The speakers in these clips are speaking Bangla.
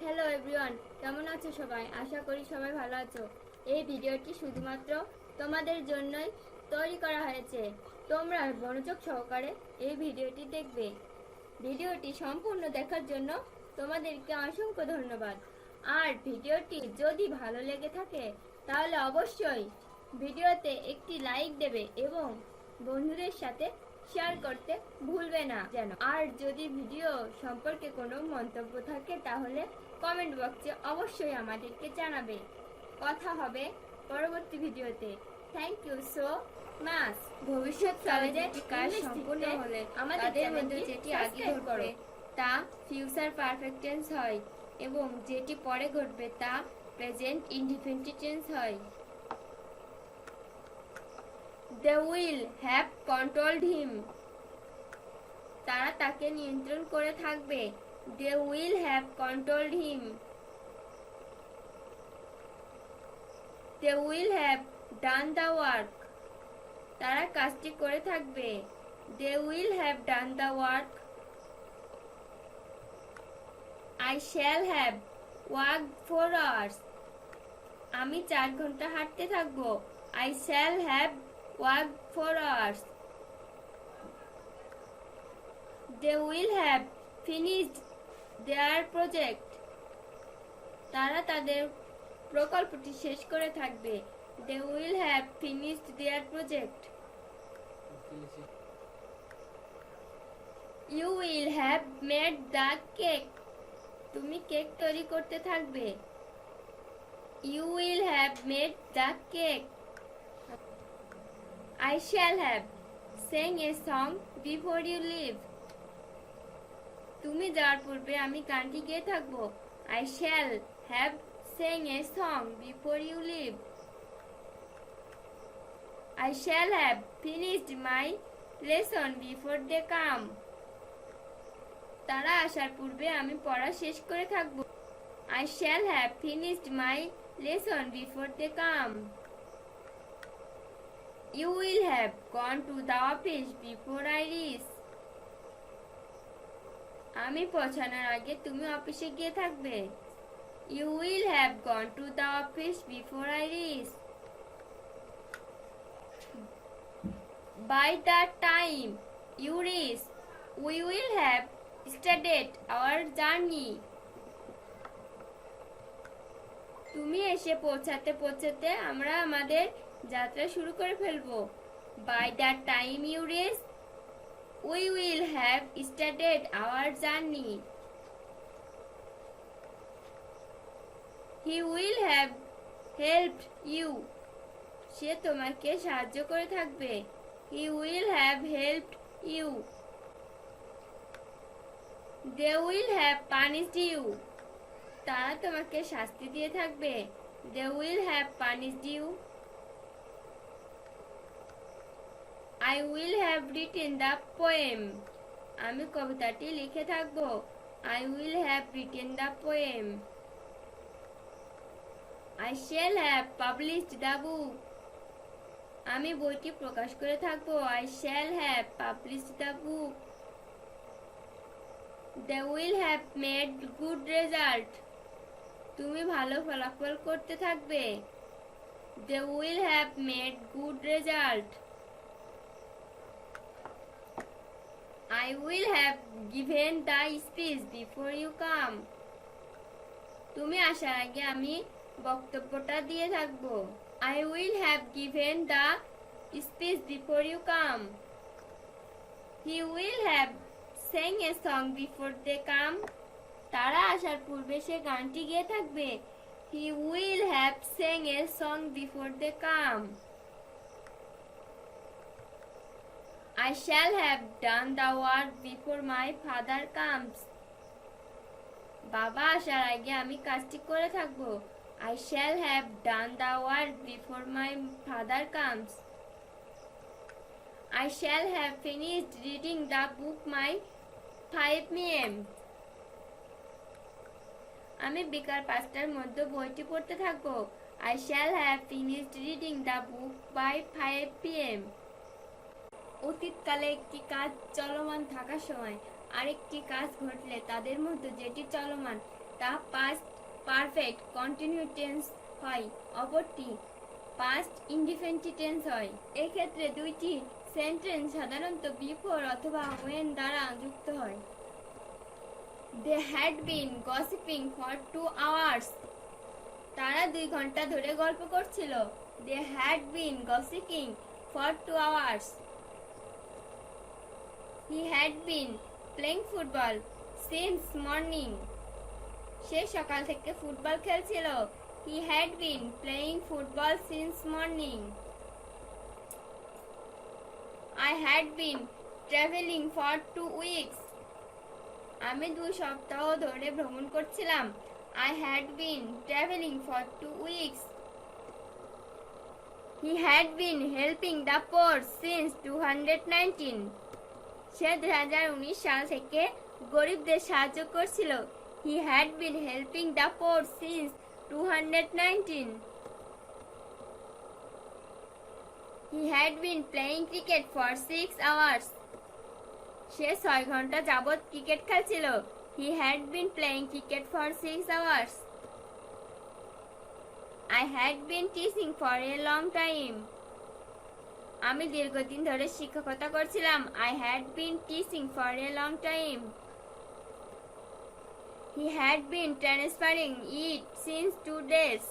হ্যালো এভরিওয়ান, কেমন আছো সবাই? আশা করি সবাই ভালো আছো। এই ভিডিওটি শুধুমাত্র তোমাদের জন্যই তৈরি করা হয়েছে। তোমরা মনোযোগ সহকারে এই ভিডিওটি দেখবে। ভিডিওটি সম্পূর্ণ দেখার জন্য তোমাদেরকে অসংখ্য ধন্যবাদ। আর ভিডিওটি যদি ভালো লেগে থাকে তাহলে অবশ্যই ভিডিওতে একটি লাইক দেবে এবং বন্ধুদের সাথে শেয়ার করতে ভুলবে না যেন। আর যদি ভিডিও সম্পর্কে কোনো মন্তব্য থাকে তাহলে কমেন্ট বক্সে অবশ্যই আমাদেরকে জানাবে। কথা হবে পরবর্তী ভিডিওতে। Thank you so much. ভবিষ্যৎকালে যে কাজ সম্পূর্ণ হলে আমাদের মধ্যে যেটি আগে ঘটবে তা ফিউচার পারফেক্ট টেন্স হয় এবং যেটি পরে ঘটবে তা প্রেজেন্ট ইনডিফিনিট টেন্স হয়। They will have controlled him. তারা তাকে নিয়ন্ত্রণ করে থাকবে। They will have controlled him. They will have done the work. তারা কাজটি করে থাকবে। They will have done the work. I shall have walked 4 hours. আমি 4 ঘন্টা হাঁটতে থাকবো। I shall have walked 4 hours. They will have finished their project. তারা তাদের প্রকল্পটি শেষ করে থাকবে। They will have finished their project. You will have made the cake. তুমি কেক তৈরি করতে থাকবে। You will have made the cake. I shall have sang a song before you leave. তুমি যাওয়ার পূর্বে আমি গানটি গেয়ে থাকবো। I shall have sang a song before you leave. I shall have finished my lesson before they come. তারা আসার পূর্বে আমি পড়া শেষ করে থাকবো। I shall have finished my lesson before they come. You will have gone to the office before I reach. আমি পৌঁছানোর আগে তুমি অফিসে গিয়ে থাকবে। You will have gone to the office before I reach. By the time you reach, we will have started our journey. তুমি এসে পৌঁছাতে পৌঁছাতে আমরা আমাদের যাত্রা শুরু করে ফেলবো। By the time you reach, we will have started our journey. He will have helped you. সে তোমাকে সাহায্য করে থাকবে। He will have helped you. They will have punished you. তারা তোমাকে শাস্তি দিয়ে থাকবে। They will have punished you. I will have written the poem. আমি কবিতাটি লিখে থাকবো। I will have written the poem. I shall have published the book. আমি বইটি প্রকাশ করে থাকবো। I shall have published the book. They will have made good result. তুমি ভালো ফলাফল করতে থাকবে। They will have made good result. I will have given the speech before you come. তুমি আসার আগে আমি বক্তব্যটা দিয়ে থাকবো। I will have given the speech before you come. He will have sang a song before they come. তারা আসার পূর্বে সে গানটি গেয়ে থাকবে। He will have sang a song before they come. I shall have done the work before my father comes. বাবা আসার আগে আমি কাজটি করে থাকবো। I shall have done the work before my father comes. I shall have finished reading the book by 5 p.m. আমি বিকাল 5টার মধ্যে বইটি পড়তে থাকবো। I shall have finished reading the book by 5 p.m. অতীতকালে একটি কাজ চলমান থাকার সময় আরেকটি কাজ ঘটলে তাদের মধ্যে যেটি চলমান তা পাস্ট পারফেক্ট কন্টিনিউ টেন্স হয়, অপরটি পাস্ট ইনডিফিনিট টেন্স হয়। এক্ষেত্রে দুইটি সেন্টেন্স সাধারণত বিফোর অথবা ওয়েন দ্বারা যুক্ত হয়। They had been gossiping for 2 hours. তারা 2 ঘন্টা ধরে গল্প করছিল। They had been gossiping for 2 hours. He had been playing football since morning. সে সকাল থেকে ফুটবল খেলছিল। He had been playing football since morning. I had been traveling for 2 weeks. আমি 2 সপ্তাহ ধরে ভ্রমণ করছিলাম। I had been traveling for 2 weeks. He had been helping the poor since 2019. সে 2019 সাল থেকে গরিবদের সাহায্য করছিল। He had been helping the poor since 2019. He had been playing cricket for 6 hours. সে 6 ঘন্টা যাবত ক্রিকেট খেলছিল। He had been playing cricket for 6 hours. I had been teaching for a long time. আমি দীর্ঘদিন ধরে শিক্ষকতা করছিলাম। I had been teaching for a long time. He had been transferring it since 2 days.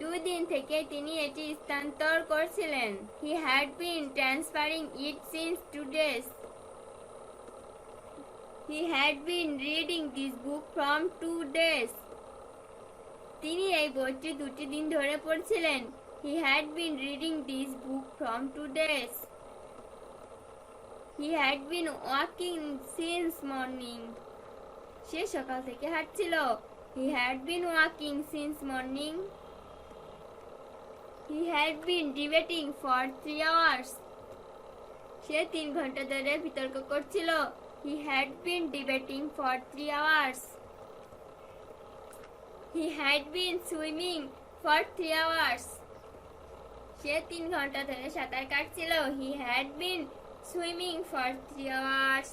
2 দিন থেকে তিনি এটি স্থানান্তর করছিলেন। He had been transferring it since 2 days. He had been reading this book from 2 days. তিনি এই বইটি 2 দিন ধরে পড়ছিলেন। He had been reading this book from 2 days. He had been walking since morning. সে সকাল থেকে হাঁটছিল। He had been walking since morning. He had been debating for 3 hours. সে 3 ঘন্টা ধরে বিতর্ক করছিল। He had been debating for 3 hours. He had been swimming for 3 hours. সে 3 ঘন্টা ধরে সাঁতার কাটছিল। He had been swimming for 3 hours.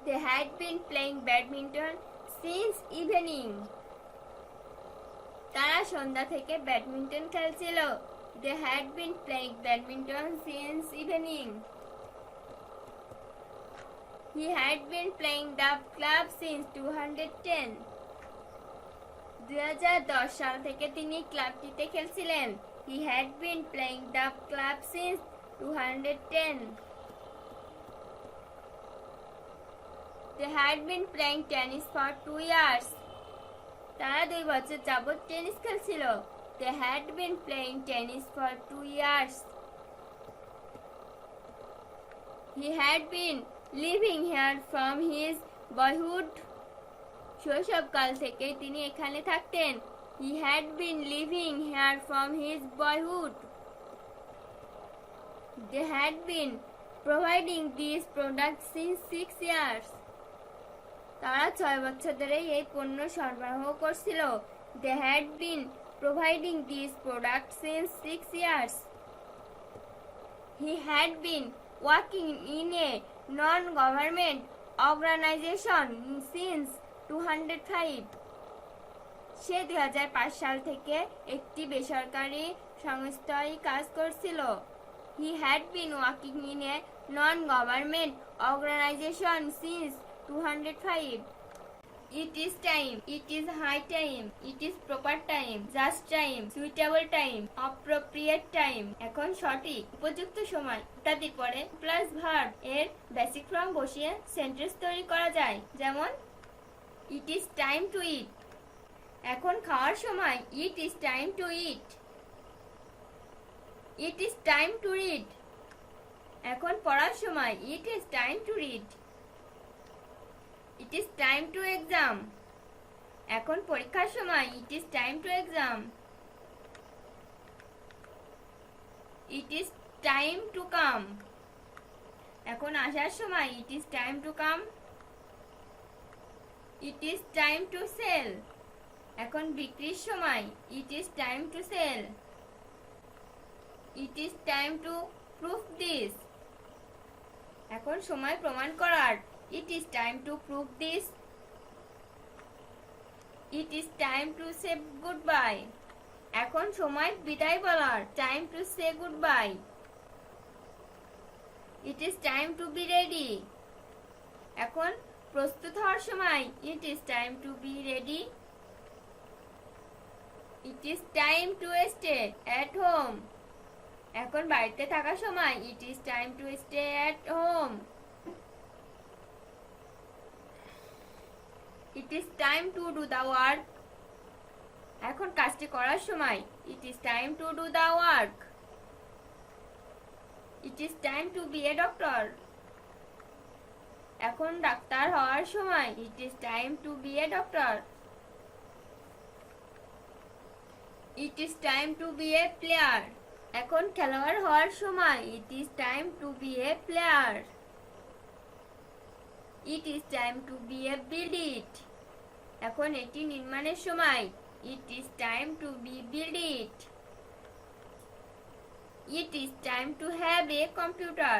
They had been playing badminton since evening. তারা সন্ধ্যা থেকে ব্যাডমিন্টন খেলছিল। They had been playing badminton since evening. He had been playing the club since 2010. 2010 সাল থেকে তিনি ক্লাবটিতে খেলছিলেন। He had been playing the club since 2010. They had been playing tennis for 2 years. তারা 2 বছর যাবত টেনিস খেলছিল। They had been playing tennis for 2 years. He had been living here from his boyhood. শৈশবকাল থেকে তিনি এখানে থাকতেন। He had been living here from his boyhood. They had been providing these products since 6 years. তারা 6 বছর ধরে এই পণ্য সরবরাহ করছিল। They had been providing these products since 6 years. He had been working in a non-government organization since 2005. সে 2005 সাল থেকে একটি বেসরকারি সংস্থায় কাজ করছিল। He had been working in a non-government organization since 2005. It is time. It is high time. It is proper time. Just time. Suitable time. Appropriate time. এখন সঠিক, উপযুক্ত সময় ইত্যাদির পরে প্লাস ভার্ব এর বেসিক ফর্ম বসিয়ে সেন্টেন্স তৈরি করা যায়। যেমন It is time to eat. এখন খাওয়ার সময়। It is time to eat. It is time to read. এখন পড়ার সময়। It is time to read. It is time to exam. এখন পরীক্ষার সময়। It is time to exam. It is time to come. এখন আসার সময়। It is time to come. It is time to sell. এখন বিক্রির সময়। It is time to sell. It is time to prove this. এখন সময় প্রমাণ করার। It is time to prove this. It is time to say goodbye. এখন সময় বিদায় বলার। Time to say goodbye. It is time to be ready. এখন প্রস্তুত হওয়ার সময়। It is time to be ready. It is time to stay at home. এখন বাড়িতে থাকার সময়। It is time to stay at home. It is time to do the work. এখন কাজটি করার সময়। It is time to do the work. It is time to be a doctor. এখন ডাক্তার হওয়ার সময়। It is time to be a doctor. It is time to be a player. এখন খেলোয়াড় হওয়ার সময়। It is time to be a player. It is time to be a build it. এখন এটি নির্মাণের সময়। It is time to be build it. It is time to have a computer.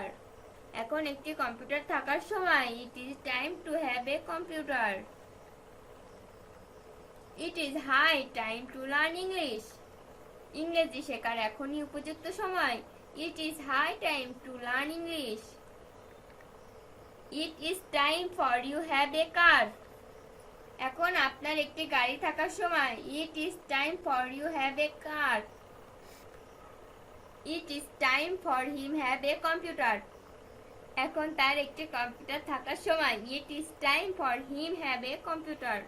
এখন একটি কম্পিউটার থাকার সময়। It is time to have a computer. It is high time to learn English. ইংরেজি শেখার এখনই উপযুক্ত সময়। It is high time to learn English. It is time for you have a car. এখন আপনার একটি গাড়ি থাকার সময়। It is time for you have a car. It is time for him have a computer. এখন তার একটি কম্পিউটার থাকার সময়। It is time for him have a computer.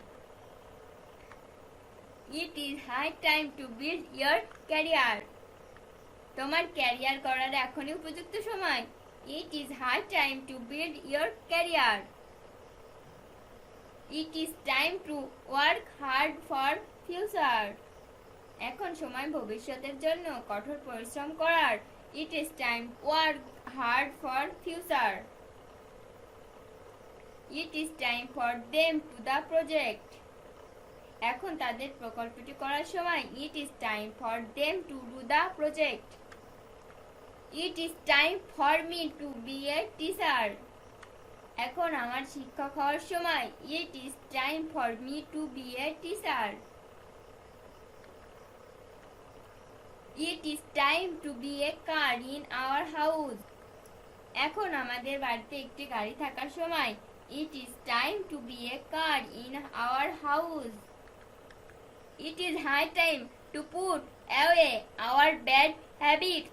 It is high time to build your career. তোমার ক্যারিয়ার করার এখনই উপযুক্ত সময়। It is high time to build your career. It is time to work hard for future. এখন সময় ভবিষ্যতের জন্য কঠোর পরিশ্রম করার। It is time to work hard for future. It is time for them to the project. এখন তাদের প্রকল্পটি করার সময়। It is time for them to do the project. It is time for me to be a teacher. এখন আমার শিক্ষক হওয়ার সময়। It is time for me to be a teacher. It is time to be a car in our house. এখন আমাদের বাড়িতে একটি গাড়ি থাকার সময়। It is time to be a car in our house. It is high time to put away our bad habits.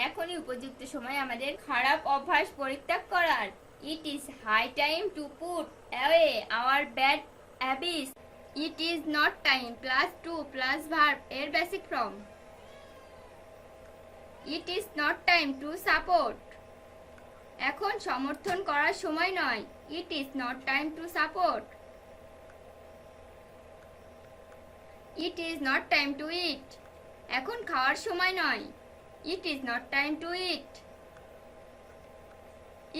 এখনই উপযুক্ত সময় আমাদের খারাপ অভ্যাস পরিত্যাগ করার। It is high time to put away our bad habits. It is not time plus to plus verb এর basic form. It is not time to support. এখন সমর্থন করার সময় নয়। It is not time to support. It is not time to eat. এখন খাওয়ার সময় নয়। It is not time to eat.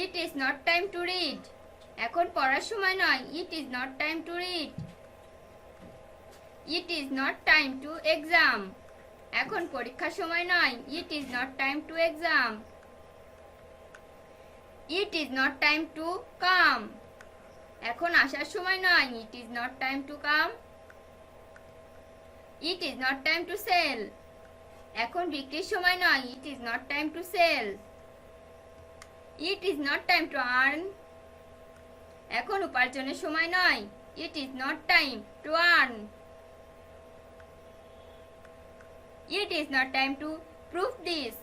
It is not time to read. এখন পড়ার সময় নয়। It is not time to read. It is not time to exam. এখন পরীক্ষার সময় নয়। It is not time to exam. It is not time to come. এখন আসার সময় নয়। It is not time to come. It is not time to sell. এখন বিক্রির সময় নয়। It is not time to sell. It is not time to earn. এখন উপার্জনের সময় নয়। It is not time to earn. It is not time to prove this.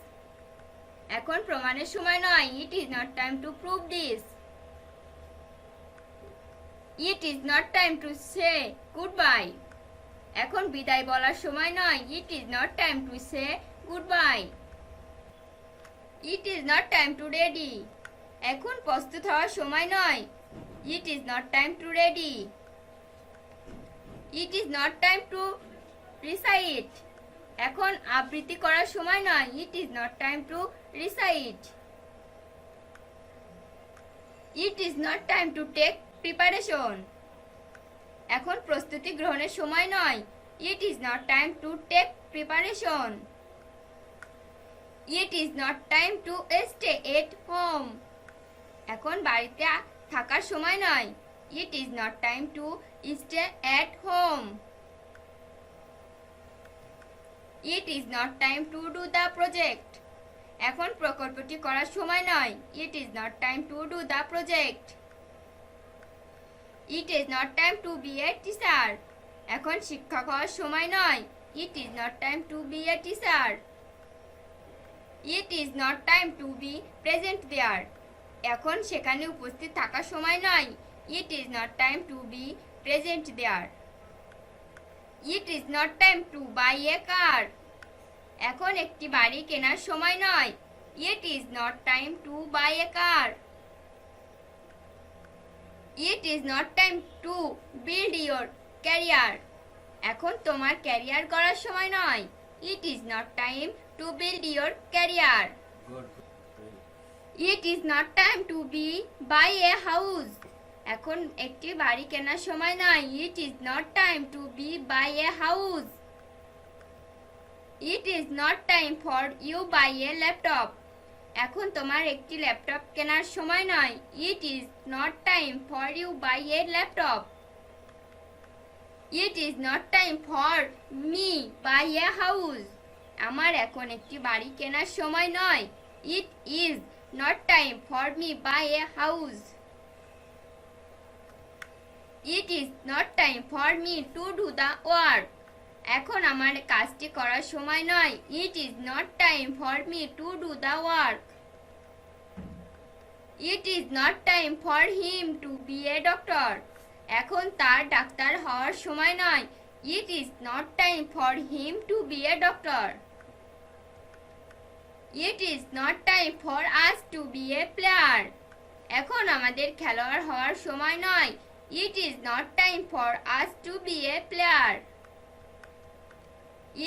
এখন প্রমাণের সময় নয়। It is not time to prove this. It is not time to say goodbye. এখন বিদায় বলার সময় নয়। It is not time to say goodbye. It is not time to ready. এখন প্রস্তুত হওয়ার সময় নয়। It is not time to ready. It is not time to recite. এখন আবৃত্তি করার সময় নয়। It is not time to recite. It is not time to take preparation. এখন প্রস্তুতি গ্রহণের সময় নয়। It is not time to take preparation. It is not time to stay at home. এখন বাড়িতে থাকার সময় নয়। It is not time to stay at home. It is not time to do the project. এখন প্রকল্পটি করার সময় নয়। It is not time to do the project. It is not time to be a teacher. এখন শিক্ষক হওয়ার সময় নয়। It is not time to be a teacher. It is not time to be present there. এখন সেখানে উপস্থিত থাকার সময় নয়। It is not time to be present there. It is not time to buy a car. এখন একটি বাড়ি কেনার সময় নয়। It is not time to buy a car. It is not time to build your career. এখন তোমার ক্যারিয়ার করার সময় নয়। It is not time to build your career. It is not time to be buy a house. এখন একটি বাড়ি কেনার সময় নয়। It is not time to be buy a house. It is not time for you buy a laptop. এখন তোমার একটি ল্যাপটপ কেনার সময় নয়। It is not time for you buy a laptop. It is not time for me buy a house. আমার এখন একটি বাড়ি কেনার সময় নয়। It is not time for me buy a house. It is not time for me to do the work. এখন আমার কাজটি করার সময় নয়। It is not time for me to do the work. It is not time for him to be a doctor. এখন তার ডাক্তার হওয়ার সময় নয়। It is not time for him to be a doctor. It is not time for us to be a player. এখন আমাদের খেলোয়াড় হওয়ার সময় নয়। It is not time for us to be a player.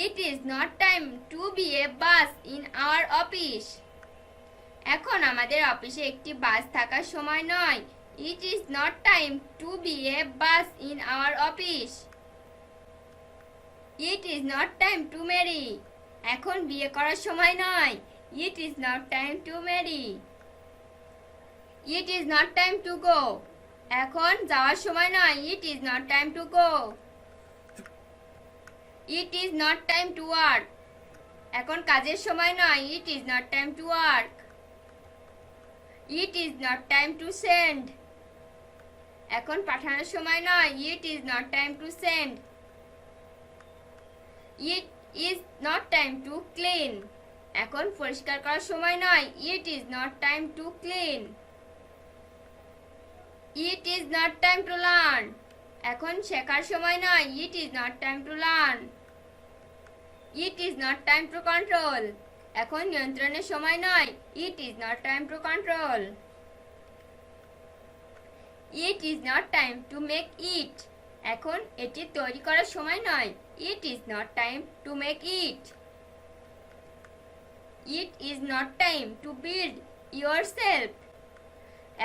It is not time to be a boss in our office. এখন আমাদের অফিসে একটি বাস থাকার সময় নয়। It is not time to be a boss in our office. It is not time to marry. এখন বিয়ে করার সময় নয়। It is not time to marry. It is not time to go. এখন যাওয়ার সময় নয়। It is not time to go. It is not time to work. এখন কাজের সময় নয়। It is not time to work. It is not time to send. এখন পাঠানোর সময় নয়। It is not time to send. It is not time to clean. এখন পরিষ্কার করার সময় নয়। It is not time to clean. It is not time to learn. এখন শেখার সময় নয়। It is not time to learn. It is not time to control. এখন নিয়ন্ত্রণের সময় নয়। It is not time to control. It is not time to make it. এখন এটি তৈরি করার সময় নয়। It is not time to make it. It is not time to build your self.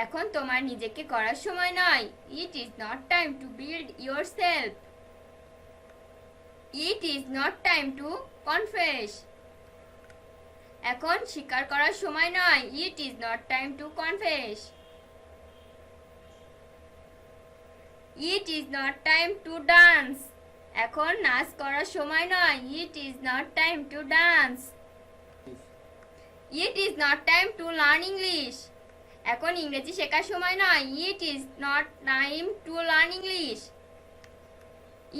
এখন তোমার নিজেকে করার সময় নয়। It is not time to build your self. It is not time two confess. এখন স্বীকার করার সময় নয়। It is not time two confess. It is not time to dance. এখন নাচ করার সময় নয়। It is not time two dance. It is not time to learn English. এখন ইংরেজি শেখার সময় নয়। It is not time to learn English.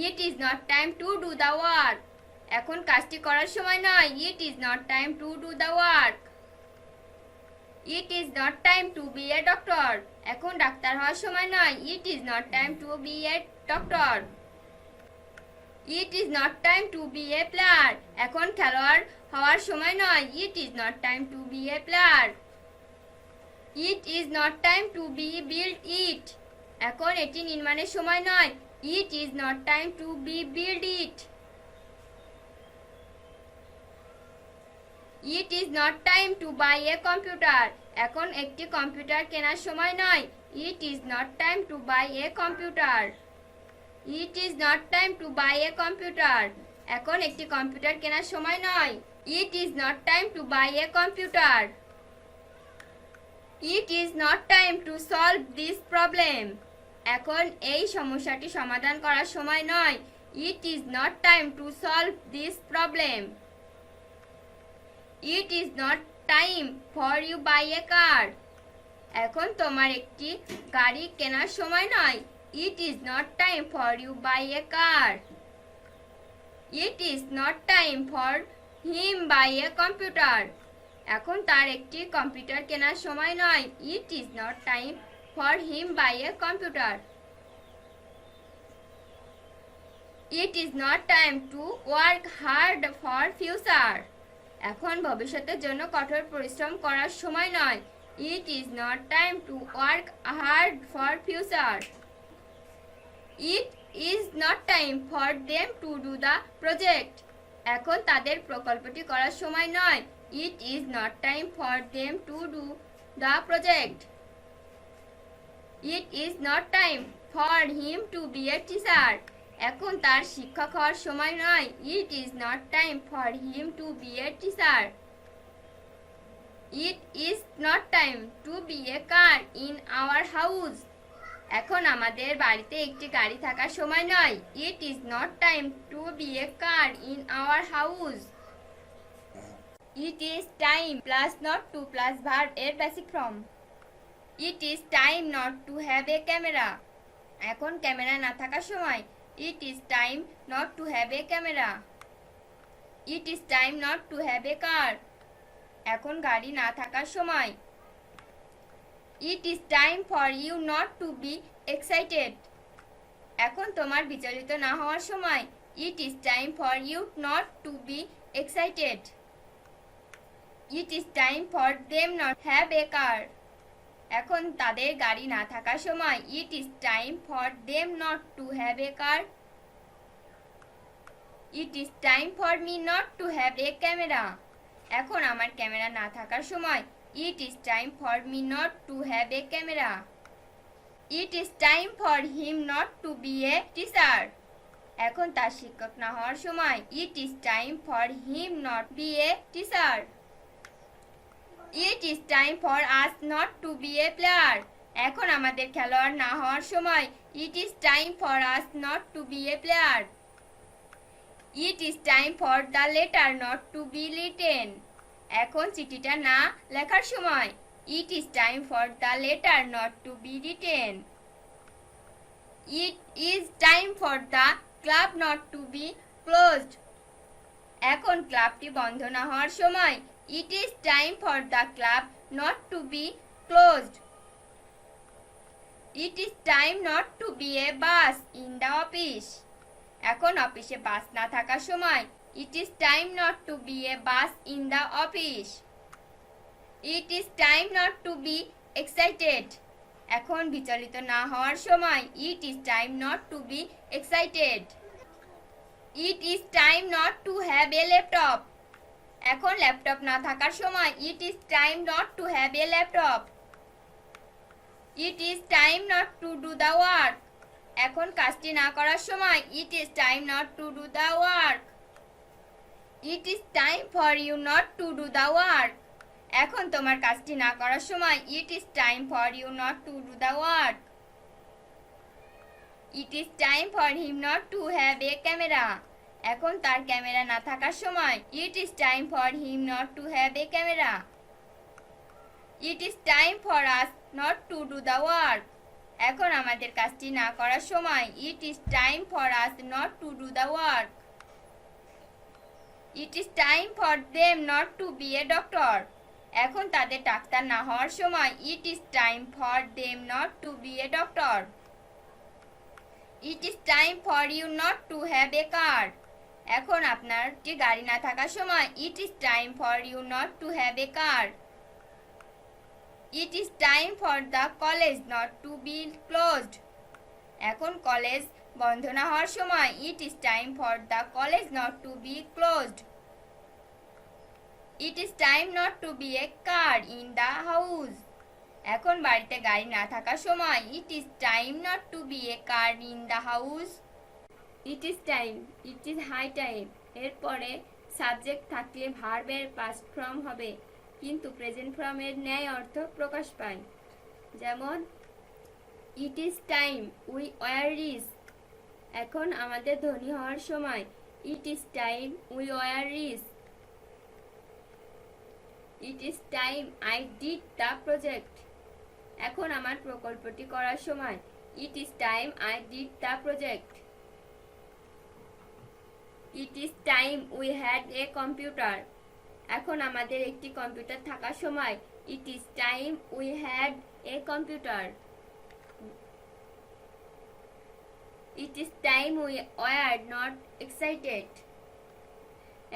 It is not time to do the work. এখন কাজটি করার সময় নয়। It is not time to do the work. It is not time to be a doctor. এখন ডাক্তার হওয়ার সময় নয়। It is not time to be a doctor. It is not time to be a player. এখন খেলোয়াড় হওয়ার সময় নয়। It is not time to be a player. It is not time to be build it. এখন এটি নির্মাণের সময় নয়। It is not time to be build it. It is not time to buy a computer. এখন একটি কম্পিউটার কেনার সময় নয়। It is not time to buy a computer. It is not time to buy a computer. এখন একটি কম্পিউটার কেনার সময় নয়। It is not time to buy a computer. It is not time to solve this problem. এখন এই সমস্যাটি সমাধান করার সময় নয়। It is not time to solve this problem. It is not time for you buy a car. এখন তোমার একটি গাড়ি কেনার সময় নয়। It is not time for you buy a car. It is not time for him buy a computer. এখন তার একটি কম্পিউটার কেনার সময় নয়। It is not time for him buy a computer. It is not time to work hard for future. এখন ভবিষ্যতের জন্য কঠোর পরিশ্রম করার সময় নয়। It is not time to work hard for future. It is not time for them to do the project. এখন তাদের প্রকল্পটি করার সময় নয়। It is not time for them to do the project. It is not time for him to be a teacher. এখন তার শিক্ষক হওয়ার সময় নয়। It is not time for him to be a teacher. It is not time to be a car in our house. এখন আমাদের বাড়িতে একটি গাড়ি থাকার সময় নয়। It is not time to be a car in our house. It is time plus not to plus verb এর basic form. It is time not to have a camera. এখন ক্যামেরা না থাকার সময়। It is time not to have a camera. It is time not to have a car. এখন গাড়ি না থাকার সময়। It is time for you not to be excited. এখন তোমার বিচলিত না হওয়ার সময়। It is time for you not to be excited. It is time for them not have a car. এখন তাদের গাড়ি না থাকার সময়। It is time for them not to have a car. It is time for me not to have a camera. এখন আমার ক্যামেরা না থাকার সময়। It is time for me not to have a camera. It is time for him not to be a teacher. এখন তার শিক্ষক না হওয়ার সময়। It is time for him not be a teacher. It is time for us not to be a player. এখন আমাদের খেলোয়াড় না হওয়ার সময়। It is time for us not to be a player. It is time for the letter not to be written. এখন চিঠিটা না লেখার সময়। It is time for the letter not to be written. It is time for the club not to be closed. এখন ক্লাবটি বন্ধ না হওয়ার সময়। It is time for the club not to be closed. It is time not to be a bus in the office. এখন অফিসে বাস না থাকার সময়। It is time not to be a bus in the office. It is time not to be excited. এখন বিচলিত না হওয়ার সময়। It is time not to be excited. It is time not to have a laptop. এখন ল্যাপটপ না থাকার সময়। It is time not to have a laptop. It is time not to do the work. এখন কাজটি না করার সময়। It is time not to do the work. It is time for you not to do the work. এখন তোমার কাজটি না করার সময়। It is time for you not to do the work. It is time for him not to have a camera. এখন তার ক্যামেরা না থাকার সময়। It is time for him not to have a camera. It is time for us not to do the work. এখন আমাদের কাজটি না করার সময়। It is time for us not to do the work. It is time for them not to be a doctor. এখন তাদের ডাক্তার না হওয়ার সময়। It is time for them not to be a doctor. It is time for you not to have a car. এখন আপনার গাড়ি না থাকার সময়। It is time for you not to have a car. It is time for the college not to be closed. এখন কলেজ বন্ধ না হওয়ার সময়। It is time for the college not to be closed. It is time not to be a car in the house. এখন বাড়িতে গাড়ি না থাকার সময়। It is time not to be a car in the house. It is time. It is high time. এরপরে সাবজেক্ট থাকলে ভার্বের past form হবে কিন্তু প্রেজেন্ট ফর্মের ন্যায় অর্থ প্রকাশ পায়। যেমন it is time we were rich, এখন আমাদের ধনী হওয়ার সময়। It is time we were rich. It is time I did the project, এখন আমার প্রকল্পটি করার সময়। It is time I did the project. It is time we had a computer, এখন আমাদের একটি কম্পিউটার থাকার সময়। It is time we had a computer. It is time we were not excited,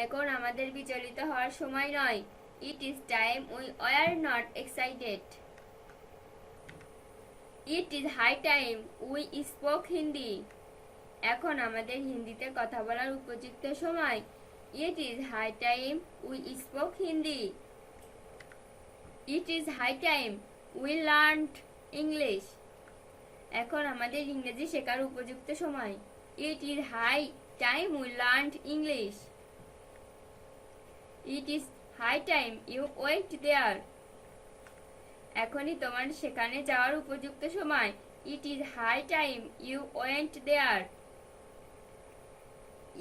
এখন আমাদের বিচলিত হওয়ার সময় নয়। It is time we were not excited. It is high time we spoke Hindi, এখন আমাদের হিন্দিতে কথা বলার উপযুক্ত সময়। It is high time we spoke Hindi. It is high time we learned English, এখন আমাদের ইংরেজি শেখার উপযুক্ত সময়। It is high time we learned English. It is high time you went there, এখনই তোমার সেখানে যাওয়ার উপযুক্ত সময়। It is high time you went there.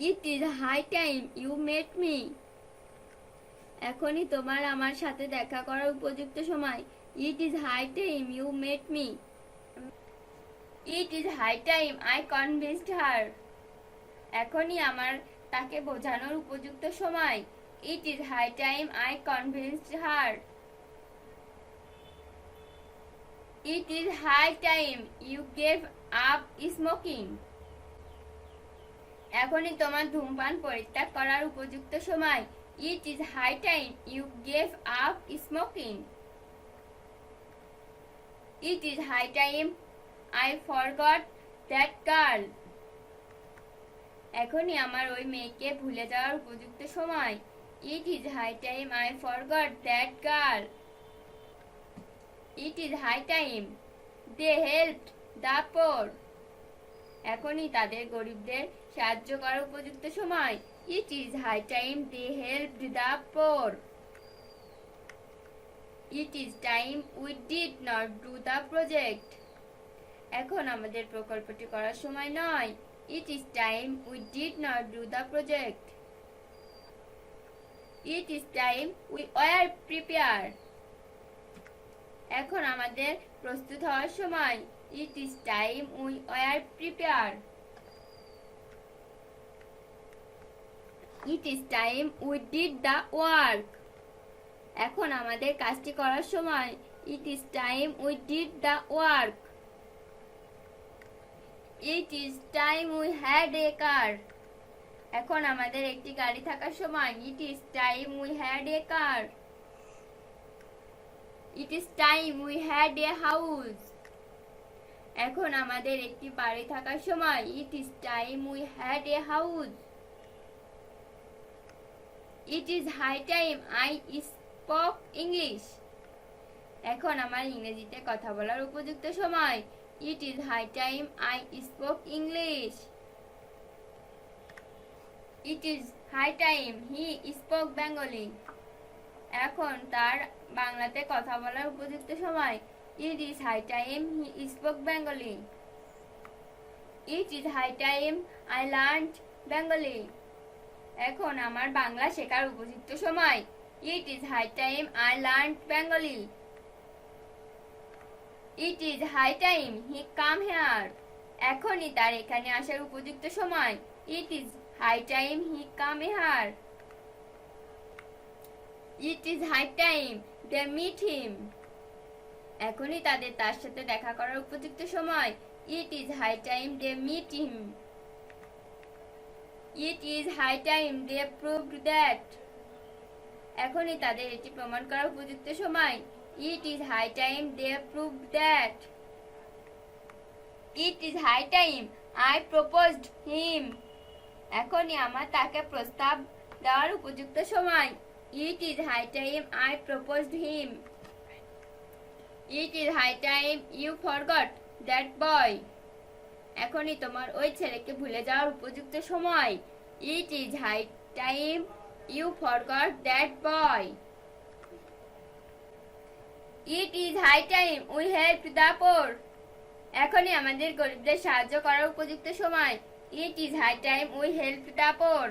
It is high time you met me, এখনই তোমার আমার সাথে দেখা করার উপযুক্ত সময়। It is high time you met me. It is high time I convinced her, এখনই আমার তাকে বোঝানোর উপযুক্ত সময়। It is high time I convinced her. It is high time you gave up smoking, এখনই তোমার ধূমপান পরিত্যাগ করার উপযুক্ত সময়। It is high time you gave up smoking. It is high time I forgot that girl, এখনই আমার ওই মেয়েকে ভুলে যাওয়ার উপযুক্ত সময়। It is high time I forgot that girl. It is high time they helped the poor, এখনই তাদের গরিবদের সাহায্য করার উপযুক্ত সময়। It is high time they helped the poor. It is time we did not do the project, এখন আমাদের প্রকল্পটি করার সময় নয়। It is time we did not do the project. It is time we were prepare, এখন আমাদের প্রস্তুত হওয়ার সময়। It is time we were prepare. It is time we did the work, এখন আমাদের কাজটি করার সময়। It is time we did the work. It is time we had a car, এখন আমাদের একটি গাড়ি থাকার সময়। It is time we had a car. It is time we had a house, এখন আমাদের একটি বাড়ি থাকার সময়। It is time we had a house. It is high time I spoke English, এখন আমার ইংরেজিতে কথা বলার উপযুক্ত সময়। It is high time I spoke English. It is high time he spoke Bengali, এখন তার বাংলাতে কথা বলার উপযুক্ত সময়। It is high time he spoke Bengali. It is high time I learned Bengali, এখন আমার বাংলা শেখার উপযুক্ত সময়। It is high time I learned Bengali. It is high time he come here, এখনই তার এখানে আসার উপযুক্ত সময়। It is high time he come here. It is high time they meet him, এখনই তাদের তার সাথে দেখা করার উপযুক্ত সময়। It is high time they meet him. It is high time they proved that, এখনই তাদের এটি প্রমাণ করার উপযুক্ত সময়। It is high time they proved that. It is high time I proposed him, এখনই আমার তাকে প্রস্তাব দেওয়ার উপযুক্ত সময়। It is high time I proposed him. It is high time you forgot that boy, এখনই তোমার ওই ছেলেকে ভুলে যাওয়ার উপযুক্ত সময়। It is high time you forgot that boy. It is high time we help the poor. এখনই আমাদের গরিবদের সাহায্য করার উপযুক্ত সময়। It is high time we help the poor.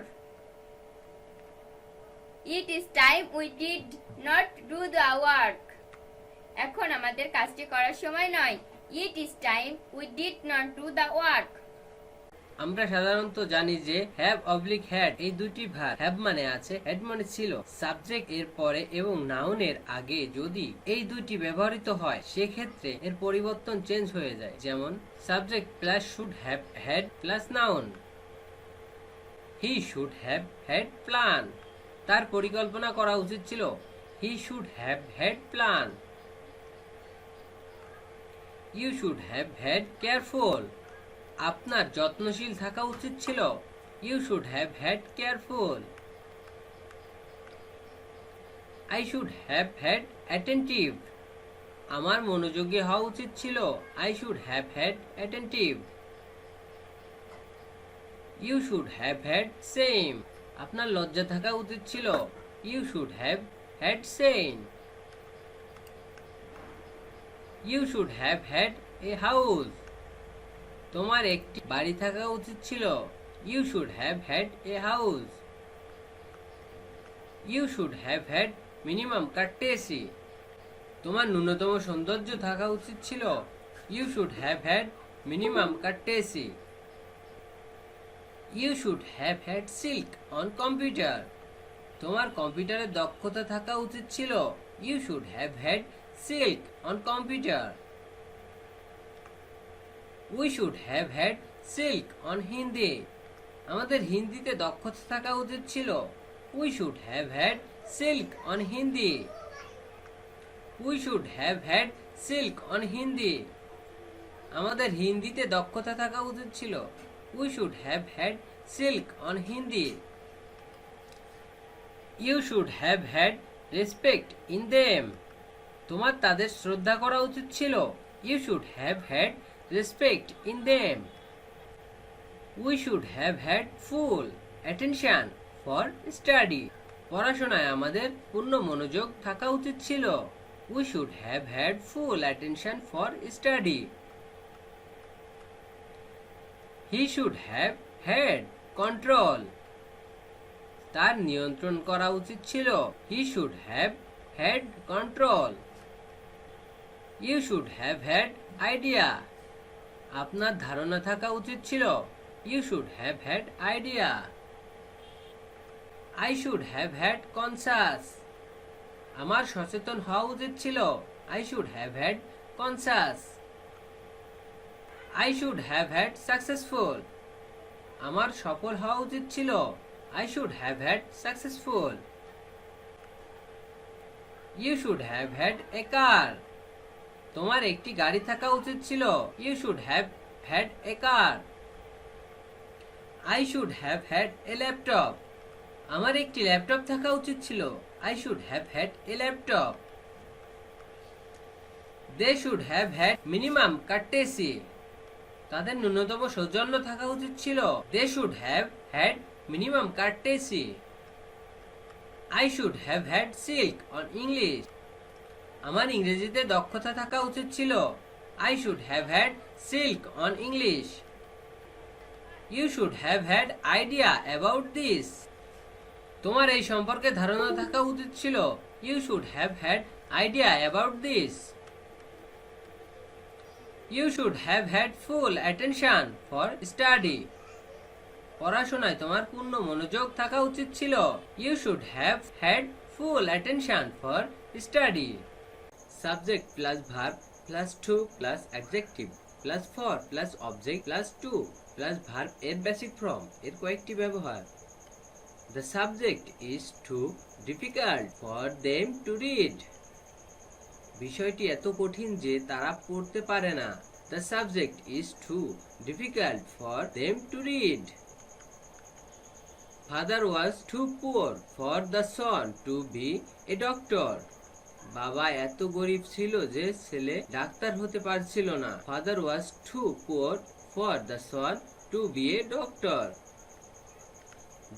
It is time we did not do the work. এখন আমাদের কাজটি করার সময় নয়। It is time we did not do the work. আমরা সাধারণত জানি যে হ্যাভ অবলিক হ্যাড এই দুটি ভার্ব, হ্যাভ মানে আছে, হ্যাড মানে ছিল। সাবজেক্ট এর পরে এবং নাউনের আগে যদি এই দুটি ব্যবহৃত হয় সেক্ষেত্রে এর পরিবর্তন চেঞ্জ হয়ে যায়। যেমন subject plus should have had plus noun. He should have had plan. তার পরিকল্পনা করা উচিত ছিল। He should have had plan. You should have had careful. আপনার যত্নশীল থাকা উচিত ছিল। You should have had careful. I should have had attentive. আমার মনোযোগী হওয়া উচিত ছিল। I should have had attentive. You should have had shame. আপনার লজ্জা থাকা উচিত ছিল। You should have had same. You should have had a house. তোমার একটি বাড়ি থাকা উচিত ছিল। You should have had a house. You should have had minimum courtesy. তোমার ন্যূনতম সৌন্দর্য থাকা উচিত ছিল। You should have had minimum courtesy. You should have had সিল্ক অন কম্পিউটার। তোমার কম্পিউটারে দক্ষতা থাকা উচিত ছিল। ইউ শুড হ্যাভ হ্যাড সিল্ক on computer. We should have had সিল্ক অন হিন্দি। আমাদের হিন্দিতে দক্ষতা থাকা উচিত ছিল। উই শুড হ্যাভ হ্যাড সিল্ক on Hindi. We should have had সিল্ক অন হিন্দি। আমাদের হিন্দিতে দক্ষতা থাকা উচিত ছিল। উই শুড হ্যাভ হ্যাড সিল্ক on Hindi. You should have had respect in them. তোমার তাদের শ্রদ্ধা করা উচিত ছিল। You should have had respect in them. We should have had full attention for study. পড়াশোনায় আমাদের পূর্ণ মনোযোগ থাকা উচিত ছিল। We should have had full attention for study. He should have had control. তার নিয়ন্ত্রণ করা উচিত ছিল। He should have had control. You should have had idea. আপনার ধারণা থাকা উচিত ছিল। You should have had idea. I should have had conscious. আমার সচেতন হওয়া উচিত ছিল। I should have had conscious. I should have had successful. আমার সফল হওয়া উচিত ছিল। I should have had successful. You should have had a car. তোমার একটি গাড়ি থাকা উচিত ছিল। You should have had a car. I should have had a laptop. আমার একটি ল্যাপটপ থাকা উচিত ছিল। I should have had a laptop. They should have had minimum courtesy. তাদের ন্যূনতম সৌজন্য থাকা উচিত ছিল। They should have had minimum courtesy. I should have had সিল্ক অন ইংলিশ। আমার ইংরেজিতে দক্ষতা থাকা উচিত ছিল। আই শুড হ্যাভ হ্যাড সিল্ক on English. You should have had idea about this. তোমার এই সম্পর্কে ধারণা থাকা উচিত ছিল। You should have had idea about this. You should have had full attention for study. পড়াশোনায় তোমার পূর্ণ মনোযোগ থাকা উচিত ছিল। You should have had full attention for study. Subject plus verb plus to plus adjective plus for plus object plus to plus verb এর বেসিক ফর্ম এর কয়েকটি ব্যবহার। The subject is too difficult for them to read. বিষয়টি এত কঠিন যে তারা পড়তে পারে না। The subject is too difficult for them to read. Father was too poor for the son to be a doctor. বাবা এত গরিব ছিল যে ছেলে ডাক্তার হতে পারছিল না। Father was too poor for the son to be a doctor.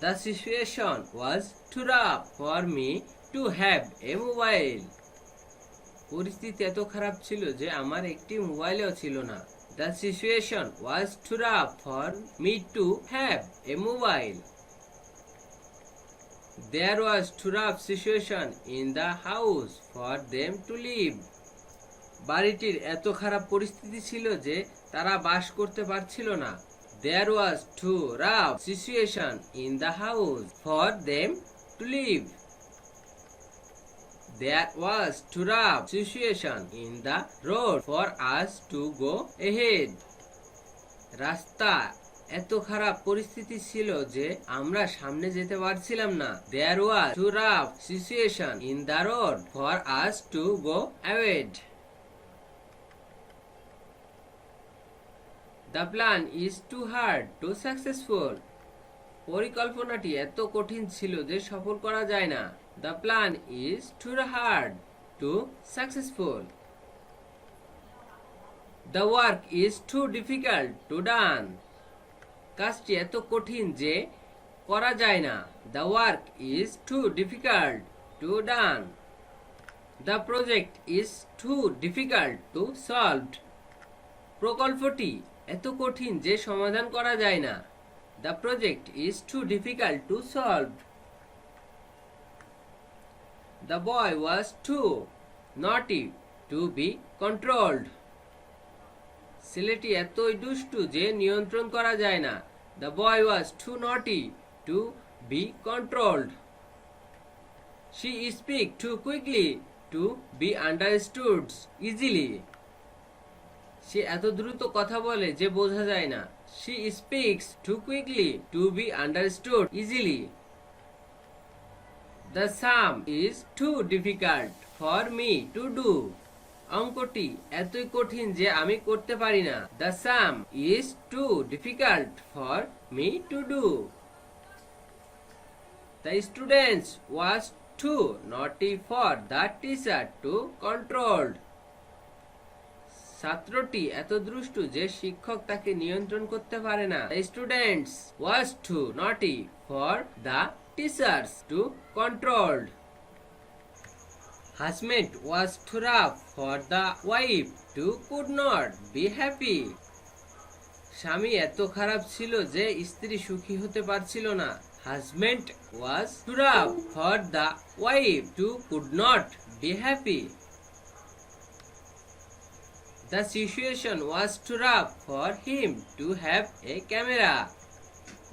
The situation was too rough for me to have a mobile. পরিস্থিতি এত খারাপ ছিল যে আমার একটি মোবাইলও ছিল না। The situation was too rough for me to have a mobile. There was too rough situation in the house for them to live. বাড়িটির এত খারাপ পরিস্থিতি ছিল যে তারা বাস করতে পারছিল না। There was too rough situation in the house for them to live. There was too rough situation in the road for us to go ahead. রাস্তা এত খারাপ পরিস্থিতি ছিল যে আমরা সামনে যেতে পারছিলাম না। There was too rough situation in the road for us to go ahead. The plan is too hard to successful. পরিকল্পনাটি এত কঠিন ছিল যে সফল করা যায় না। The plan is too hard to successful. The work is too difficult to done. কাজটি এত কঠিন যে করা যায় না। The work is too difficult to done. The project is too difficult to solve. প্রকল্পটি এত কঠিন যে সমাধান করা যায় না। The project is too difficult to solve. The boy was too naughty to be controlled. ছেলেটি এতই দুষ্টু যে নিয়ন্ত্রণ করা যায় না। The boy was too naughty to be controlled. She speaks too quickly to be understood easily. সে এত দ্রুত কথা বলে যে বোঝা যায় না। She speaks too quickly to be understood easily. The sum is too difficult for me to do. অঙ্কটি এতই কঠিন যে আমি করতে পারি না। The sum is too difficult for me to do. The students was too naughty for the teacher to control. ছাত্রটি এত দুষ্টু যে শিক্ষক তাকে নিয়ন্ত্রণ করতে পারে না। The students was too naughty for the teachers to control. Husband was too rough for the wife to could not be happy. স্বামী এত খারাপ ছিল যে স্ত্রী সুখী হতে পারছিল না। Husband was too rough for the wife to could not be happy. The situation was too rough for him to have a camera.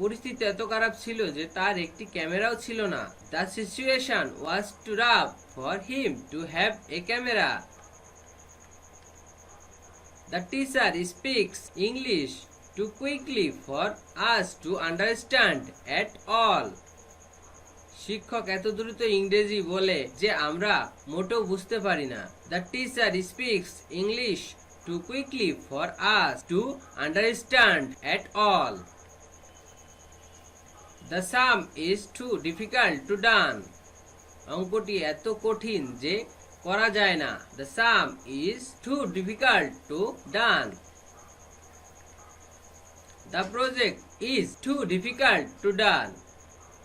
পরিস্থিতি এত খারাপ ছিল যে তার একটি ক্যামেরাও ছিল না। The situation was too rough for him to have a camera. The teacher speaks English too quickly for us to understand at all. শিক্ষক এত দ্রুত ইংরেজি বলে যে আমরা মোটেও বুঝতে পারি না। The teacher speaks English too quickly for us to understand at all. The sum is too difficult to done. অঙ্কটি এত কঠিন যে করা যায় না। The sum is too difficult to done. The project is too difficult to done.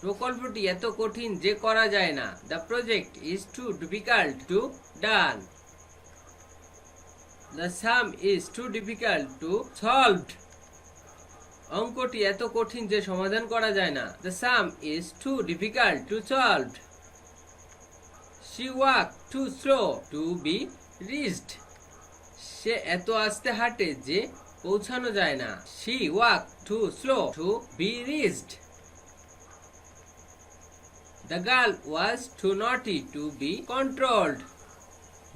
প্রকল্পটি এত কঠিন যে করা যায় না। The project is too difficult to done. The sum is too difficult to solved. অঙ্কটি এত কঠিন যে সমাধান করা যায় না। The sum is too difficult to solved. She walked too slow to be reached. সে এত আস্তে হাঁটে যে পৌঁছানো যায় না। She walked too slow to be reached. The girl was too naughty to be controlled.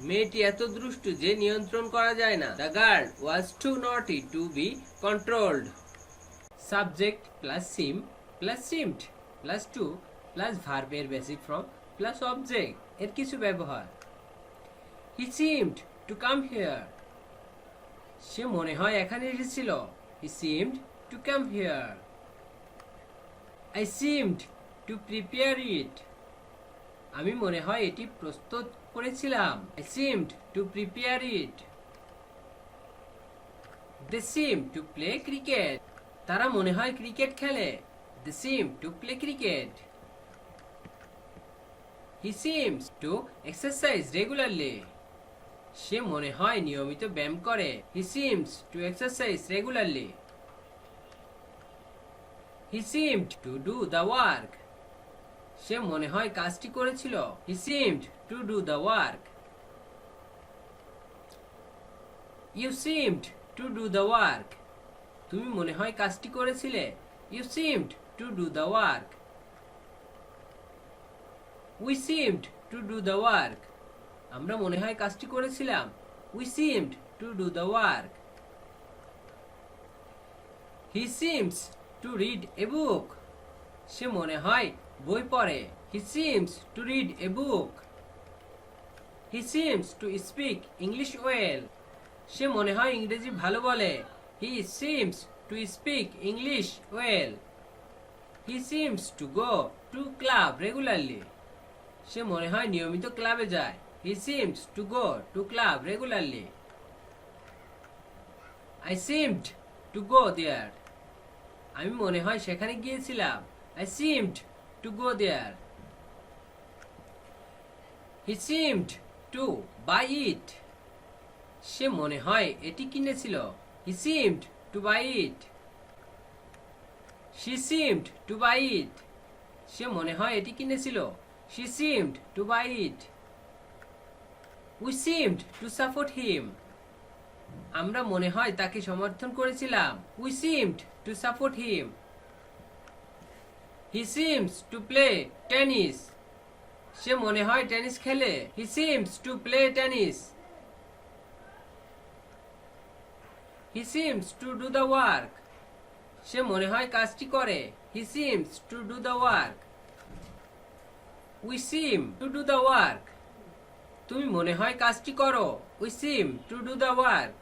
মেয়েটি এত দুষ্টু যে নিয়ন্ত্রণ করা যায় না। The girl was too naughty to be controlled. Subject plus sim plus seemed plus to plus verb এর basic form plus object এর কিছু ব্যবহার। He seemed to come here. সে মনে হয় এখানে এসেছিল। He seemed to come here. I seemed to prepare it. আমি মনে হয় এটি প্রস্তুত করেছিলাম। I seemed to prepare it. They seem to play cricket. তারা মনে হয় ক্রিকেট খেলে। They seem to play cricket. He seems to exercise regularly. সে মনে হয় নিয়মিত ব্যায়াম করে। He seems to exercise regularly. He seemed to do the work. সে মনে হয় কাজটি করেছিল। He seemed to do the work. You seemed to do the work. তুমি মনে হয় কাজটি করেছিলে। You seemed to do the work. We seemed to do the work. আমরা মনে হয় কাজটি করেছিলাম। We seemed to do the work. He seems to read a book. সে মনে হয় বই পড়ে। He seems to read a book. He seems to speak English well. সে মনে হয় ইংরেজি ভালো বলে। He seems to speak English well. He seems to go to club regularly. সে মনে হয় নিয়মিত ক্লাবে যায়। He seems to go to club regularly. I seemed to go there. আমি মনে হয় সেখানে গিয়েছিলাম। I seemed to go there. He seemed to buy it. সে মনে হয় এটি কিনেছিল। He seemed to buy it. She seemed to buy it. সে মনে হয় এটি কিনেছিল। She seemed to buy it. We seemed to support him. আমরা মনে হয় তাকে সমর্থন করেছিলাম। We seemed to support him. He seems to play tennis. সে মনে হয় টেনিস খেলে। He seems to play tennis. He seems to do the work. সে মনে হয় কাজটি করে। He seems to do the work. We seem to do the work. তুমি মনে হয় কাজটি করো। We seem to do the work.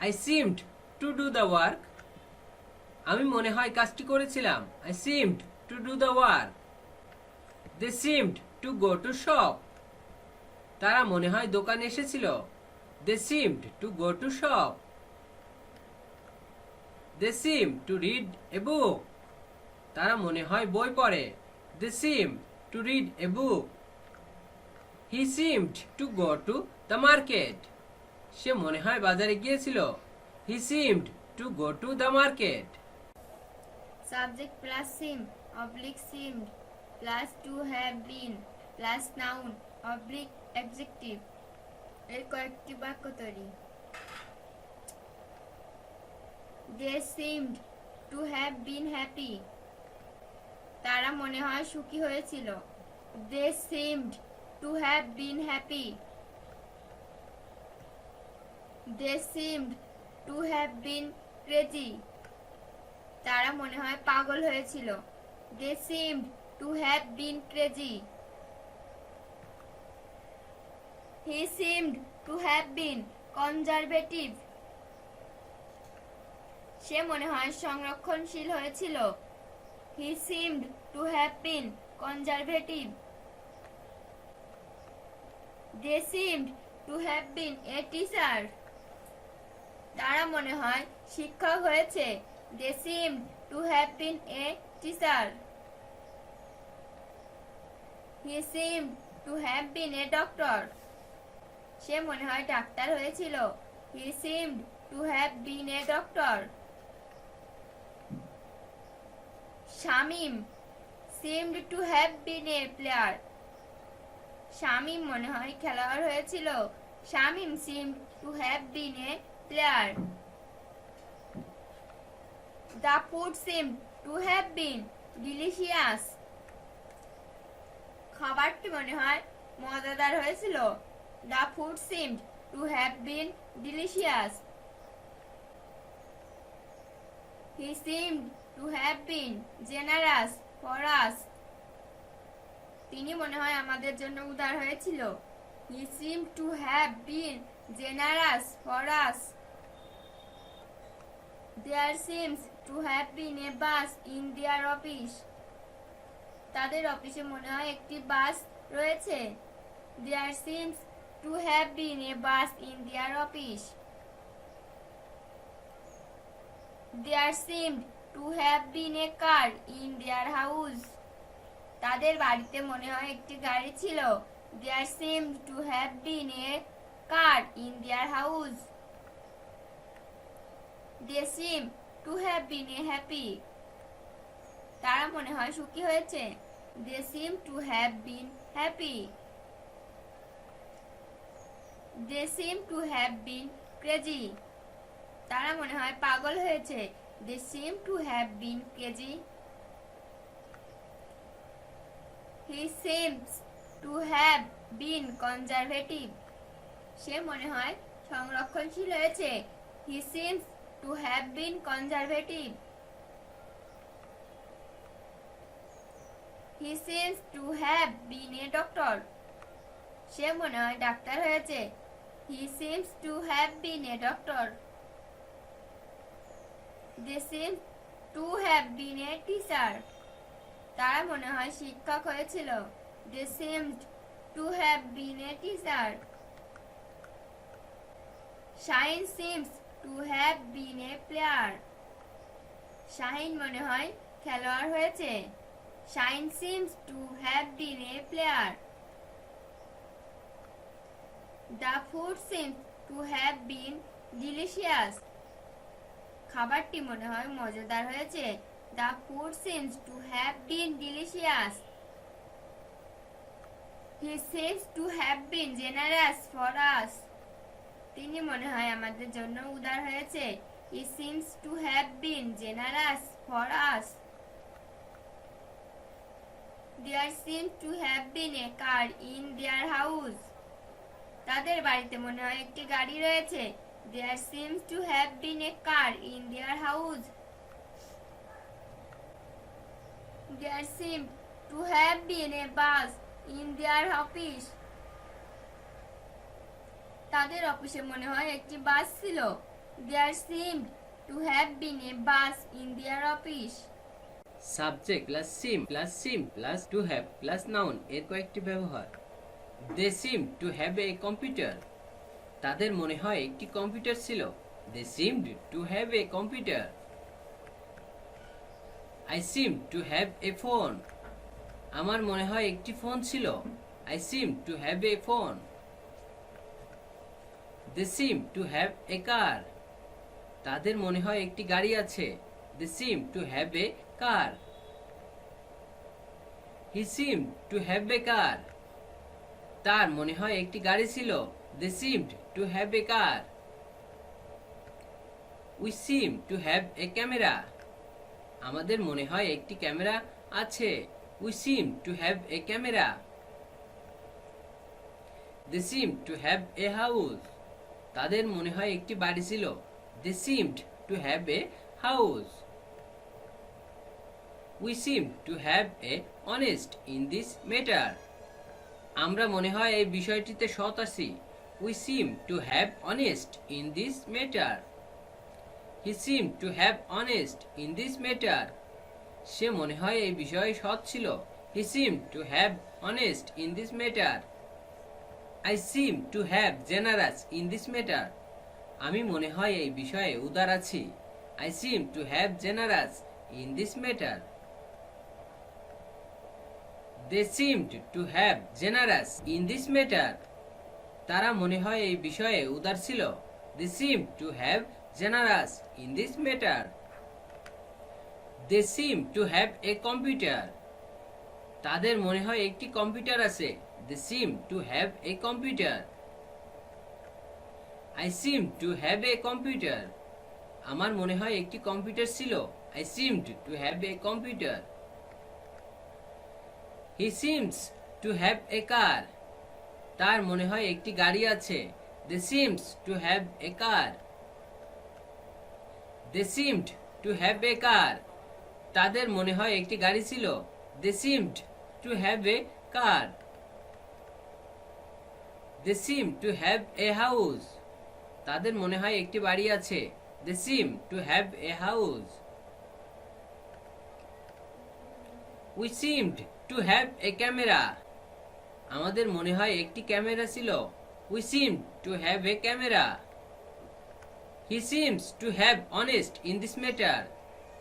I seemed to do the work. আমি মনে হয় কাজটি করেছিলাম। I seemed to do the work. They seemed to go to shop. তারা মনে হয় দোকানে এসেছিল। They seemed to go to shop. They seemed to read a book. তারা মনে হয় বই পড়ে। They seemed to read a book. He seemed to go to the market. সে মনে হয় বাজারে গিয়েছিল। He seemed to go to the market. Subject plus seem oblique seemed plus to have been plus noun oblique adjective এর কয়েকটি বাক্য তৈরি। They seemed to have been happy. তারা মনে হয় সুখী হয়েছিল। They seemed to have been happy. They seemed to have been crazy. তারা মনে হয় পাগল হয়েছিল। They seemed to have been crazy. He seemed to have been conservative. সে মনে হয় সংরক্ষণশীল হয়েছিল। He seemed to have been conservative. They seemed to have been a teacher. তারা মনে হয় শিক্ষক হয়েছে। They seemed to have been a teacher. He seemed to have been a doctor. সে মনে হয় ডাক্তার হয়েছিল। He seemed to have been a doctor. Shamim seemed to have been a player. Shamim মনে হয় খেলোয়াড় হয়েছিল। Shamim seemed to have been a player. The food seemed to have been delicious. খাবারটি মনে হয় মজাদার হয়েছিল। The food seemed to have been delicious. He seemed to have been generous for us. তিনি মনে হয় আমাদের জন্য উদার হয়েছিল। He seemed to have been generous for us. There seems to have been a bus in their office. তাদের অফিসে মনে হয় একটি বাস রয়েছে। There seems to have been a bus in their office. There seemed to have been a car in their house. তাদের বাড়িতে মনে হয় একটি গাড়ি ছিল। There seemed to have been a car in their house. They seem to have been happy. তারা মনে হয় সুখী হয়েছে। They seem to have been happy. They seem to have been crazy. তারা মনে হয় পাগল হয়েছে। They seem to have been crazy. He seems to have been conservative. সে মনে হয় সংরক্ষণশীল হয়েছে। He seems to have been conservative. He seems to have been a doctor. সে মনে হয় ডাক্তার হয়েছে। He seems to have been a doctor. They seem to have been a teacher. তারা মনে হয় শিক্ষক হয়েছিল। They seemed to have been a teacher. Shaheen seems to have been a player. Shahin মনে হয় খেলোয়াড় হয়েছে। Shaheen seems to have been a player. The food seems to have been delicious. খাবারটি মনে হয় মজাদার হয়েছে। The food seems to have been delicious. He seems to have been generous for us. তিনি মনে হয় আমাদের জন্য উদার হয়েছে। He seems to have been generous for us. There seems to have been a car in their house. তাদের বাড়িতে মনে হয় একটি গাড়ি রয়েছে। There seems to have been a car in their house. There seemed to have been a bus in their office. তাদের অফিসে মনে হয় একটি বাস ছিল। There seemed to have been a bus in their office. Subject plus seem plus to have plus noun এর কয়েকটি ব্যবহার। They seem to have a computer. তাদের মনে হয় একটি কম্পিউটার ছিল। They seemed to have a computer. I seem to have a phone. আমার মনে হয় একটি ফোন ছিল। I seem to have a phone. They seem to have a car. তাদের মনে হয় একটি গাড়ি আছে। They seem to have a car. He seem to have a car. তার মনে হয় একটি গাড়ি ছিল। They seemed to have a car. We seem to have a camera. আমাদের মনে হয় একটি ক্যামেরা আছে। We seem to have a camera. They seem to have a house. তাদের মনে হয় একটি বাড়ি ছিল। They seemed to have a house. We seem to have a honest in this matter. আমরা মনে হয় এই বিষয়টিতে সৎ আছি। We seem to have honest in this matter. He seem to have honest in this matter. সে মনে হয় এই বিষয়ে সৎ ছিল। He seem to have honest in this matter. I seem to have generous in this matter. আমি মনে হয় এই বিষয়ে উদার আছি। I seem to have generous in this matter. They seemed to have generous in this matter. তারা মনে হয় এই বিষয়ে উদার ছিল। They seemed to have generous in this matter. They seem to have a computer. তাদের মনে হয় একটি কম্পিউটার আছে। They seem to have a computer. I seem to have a computer. আমার মনে হয় একটি কম্পিউটার ছিল। I seemed to have a computer. He seems to have a car. তার মনে হয় একটি গাড়ি আছে। They seems to have a car. They seemed to have a car. তাদের মনে হয় একটি গাড়ি ছিল। They seemed to have a car. They seem to have a house. তাদের মনে হয় একটি বাড়ি আছে। They seem to have a house. We seemed to have a camera. আমাদের মনে হয় একটি ক্যামেরা ছিল। We seemed to have a camera. He seems to have honest in this matter.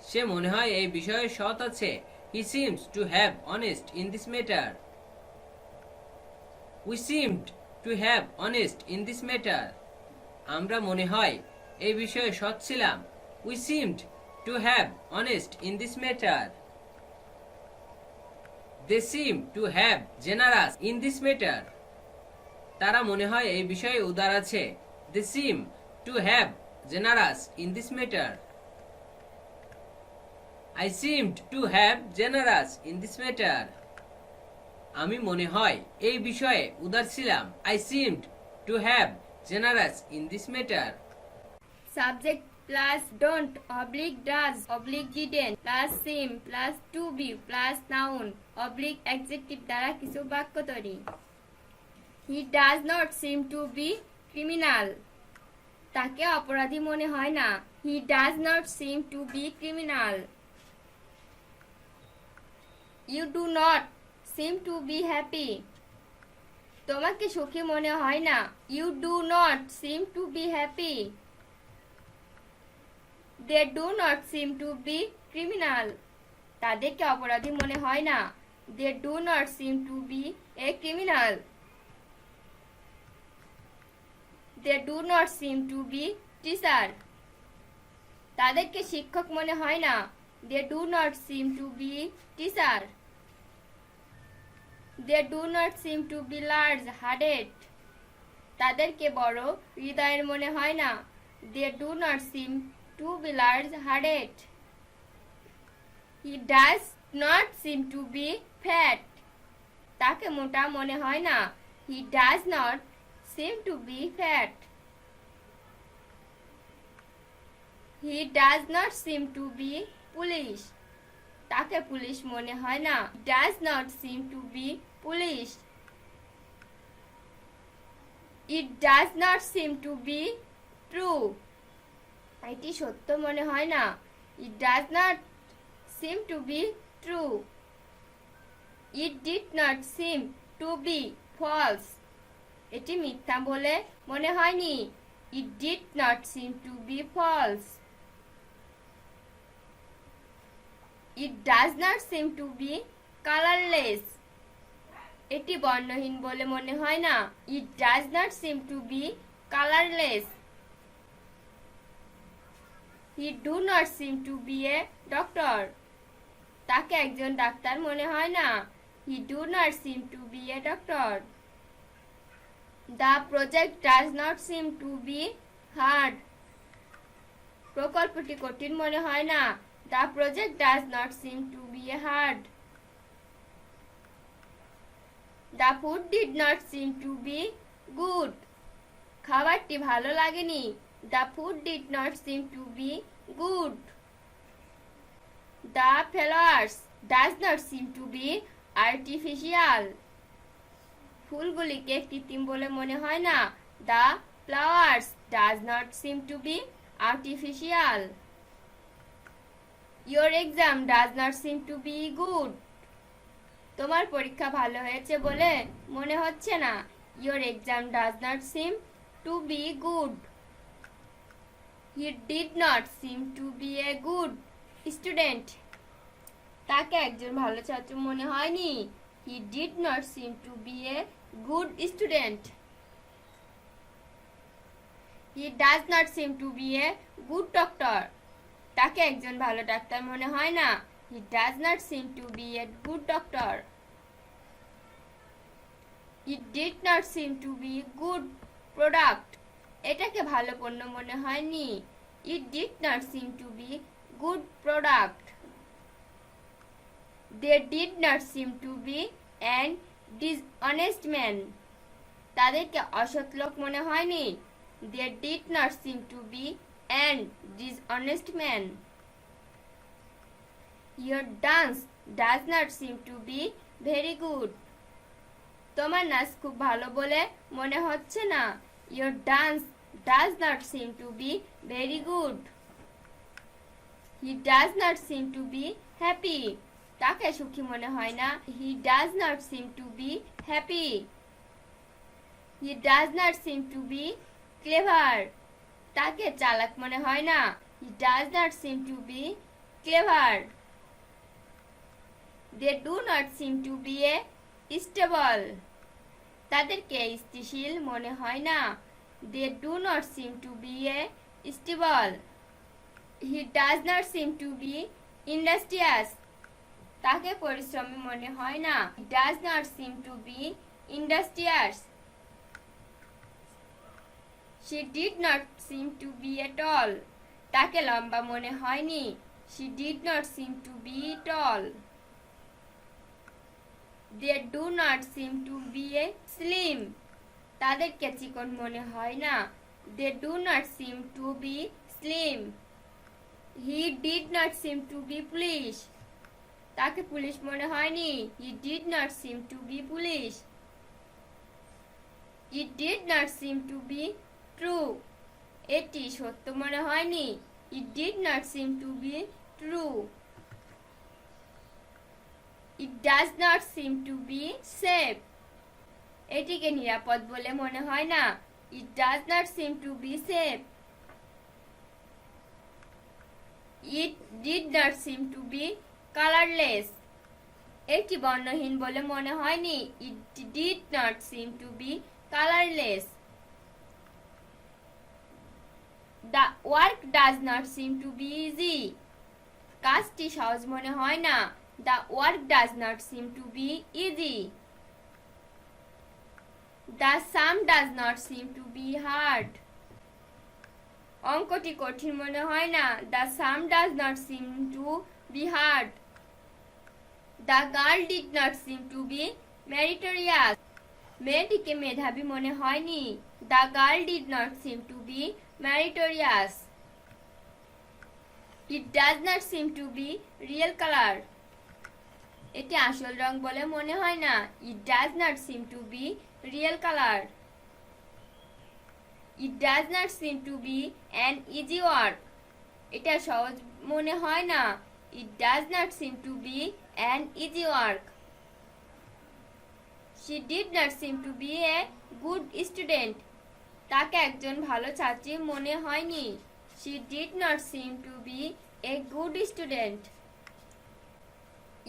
সে মনে হয় এই বিষয়ে সৎ আছে। He seems to have honest in this matter. We seemed to have honest in this matter. আমরা মনে হয় এই বিষয়ে সৎ ছিলাম। We seemed to have honest in this matter. They seem to have generous in this matter. তারা মনে হয় এই বিষয়ে উদার আছে। They seem to have generous in this matter. I seemed to have generous in this matter. আমি মনে হয় এই বিষয়ে উদার ছিলাম। I seemed to have generous in this matter. Subject plus don't oblique does oblique didn't plus seem plus to be plus noun oblique adjective দ্বারা কিছু বাক্য তৈরি। He does not seem to be criminal. তাকে অপরাধী মনে হয় না। He does not seem to be criminal. You do not seem to be happy. তোমাকে সুখী মনে হয় না। You do not seem to be happy. They do not seem to be criminal. তাদেরকে অপরাধী মনে হয় না। They do not seem to be a criminal. They do not seem to be teacher. তাদেরকে শিক্ষক মনে হয় না। They do not seem to be teacher. They do not seem to be large hearted. তাদেরকে বড় হৃদয়ের মনে হয় না। They do not seem to be large hearted. He does not seem to be fat. তাকে মোটা মনে হয় না। He does not seem to be fat. He does not seem to be police. তাকে পুলিশ মনে হয় না। Does not seem to be police. It does not seem to be true. এটি সত্য মনে হয় না। It does not seem to be true. It did not seem to be false. এটি মিথ্যা বলে মনে হয়নি। It did not seem to be false. It does not seem to be colorless. এটি বর্ণহীন বলে মনে হয় না। It does not seem to be colorless. He do not seem to be a doctor. তাকে একজন ডাক্তার মনে হয় না। He do not seem to be a doctor. The project does not seem to be hard. প্রকল্পটি কঠিন মনে হয় না। The project does not seem to be hard. The food did not seem to be good. খাবারটি ভালো লাগেনি। The food did not seem to be good. The flowers does not seem to be artificial. ফুলগুলিকে কৃত্রিম বলে মনে হয় না। The flowers does not seem to be artificial. Your exam does not seem to be good. তোমার পরীক্ষা ভালো হয়েছে বলে মনে হচ্ছে না। Your exam does not seem to be good. He did not seem to be a good student. তাকে একজন ভালো ছাত্র মনে হয়নি। He did not seem to be a good student. He does not seem to be a good doctor. তাকে একজন ভালো ডাক্তার মনে হয় না। He does not seem to be a good doctor. It did not seem to be good product. এটাকে ভালো পণ্য মনে হয়নি। It did not seem to be good product. They did not seem to be an dishonest man. তাদেরকে অসৎ লোক মনে হয়নি। They did not seem to be an dishonest man. Your dance does not seem to be very good. তোমার নাচ খুব ভালো বলে মনে হচ্ছে না। Your dance does not seem to be very good. He does not seem to be happy. তাকে সুখী মনে হয় না। He does not seem to be happy. He does not seem to be clever. তাকে চালাক মনে হয় না। He does not seem to be clever. They do not seem to be a stable. তাদেরকে স্থিতিশীল মনে হয় না। They do not seem to be stable. He does not seem to be industrious. তাকে পরিশ্রমী মনে হয় না। He does not seem to be industrious. She did not seem to be tall. তাকে লম্বা মনে হয়নি। She did not seem to be tall. They do not seem to be slim. তাদেরকে চিকন মনে হয় না। They do not seem to be slim. He did not seem to be foolish. তাকে পুলিশ মনে হয়নি। He did not seem to be foolish. It did not seem to be true. এটি সত্য মনে হয়নি। It did not seem to be true. It does not seem to be safe. এটিকে নিরাপদ বলে মনে হয় না। It does not seem to be safe. It did not seem to be colorless. এটি বর্ণহীন বলে মনে হয়নি। It did not seem to be colorless. The work does not seem to be easy. কাজটি সহজ মনে হয় না। The work does not seem to be easy. The sum does not seem to be hard. অঙ্কটি কঠিন মনে হয় না। The sum does not seem to be hard. The girl did not seem to be meritorious. মেয়েটিকে মেধাবী মনে হয়নি। The girl did not seem to be meritorious. It does not seem to be real color. এটি আসল রং বলে মনে হয় না। It does not seem to be real color. It does not seem to be an easy work. এটা সহজ মনে হয় না। It does not seem to be an easy work. She did not seem to be a good student. তাকে একজন ভালো ছাত্রী মনে হয়নি। She did not seem to be a good student.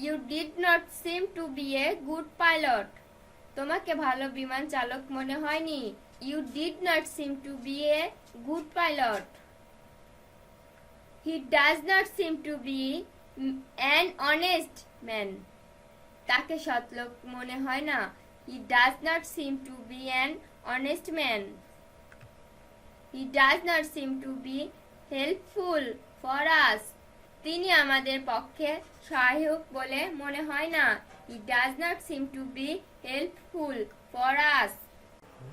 You did not seem to be a good pilot. তোমাকে ভালো বিমান চালক মনে হয়নি। You did not seem to be a good pilot. He does not seem to be an honest man. তাকে সৎ লোক মনে হয় না। He does not seem to be an honest man. He does not seem to be helpful for us. তিনি আমাদের পক্ষে সহায়ক বলে মনে হয় না। He does not seem to be helpful for us.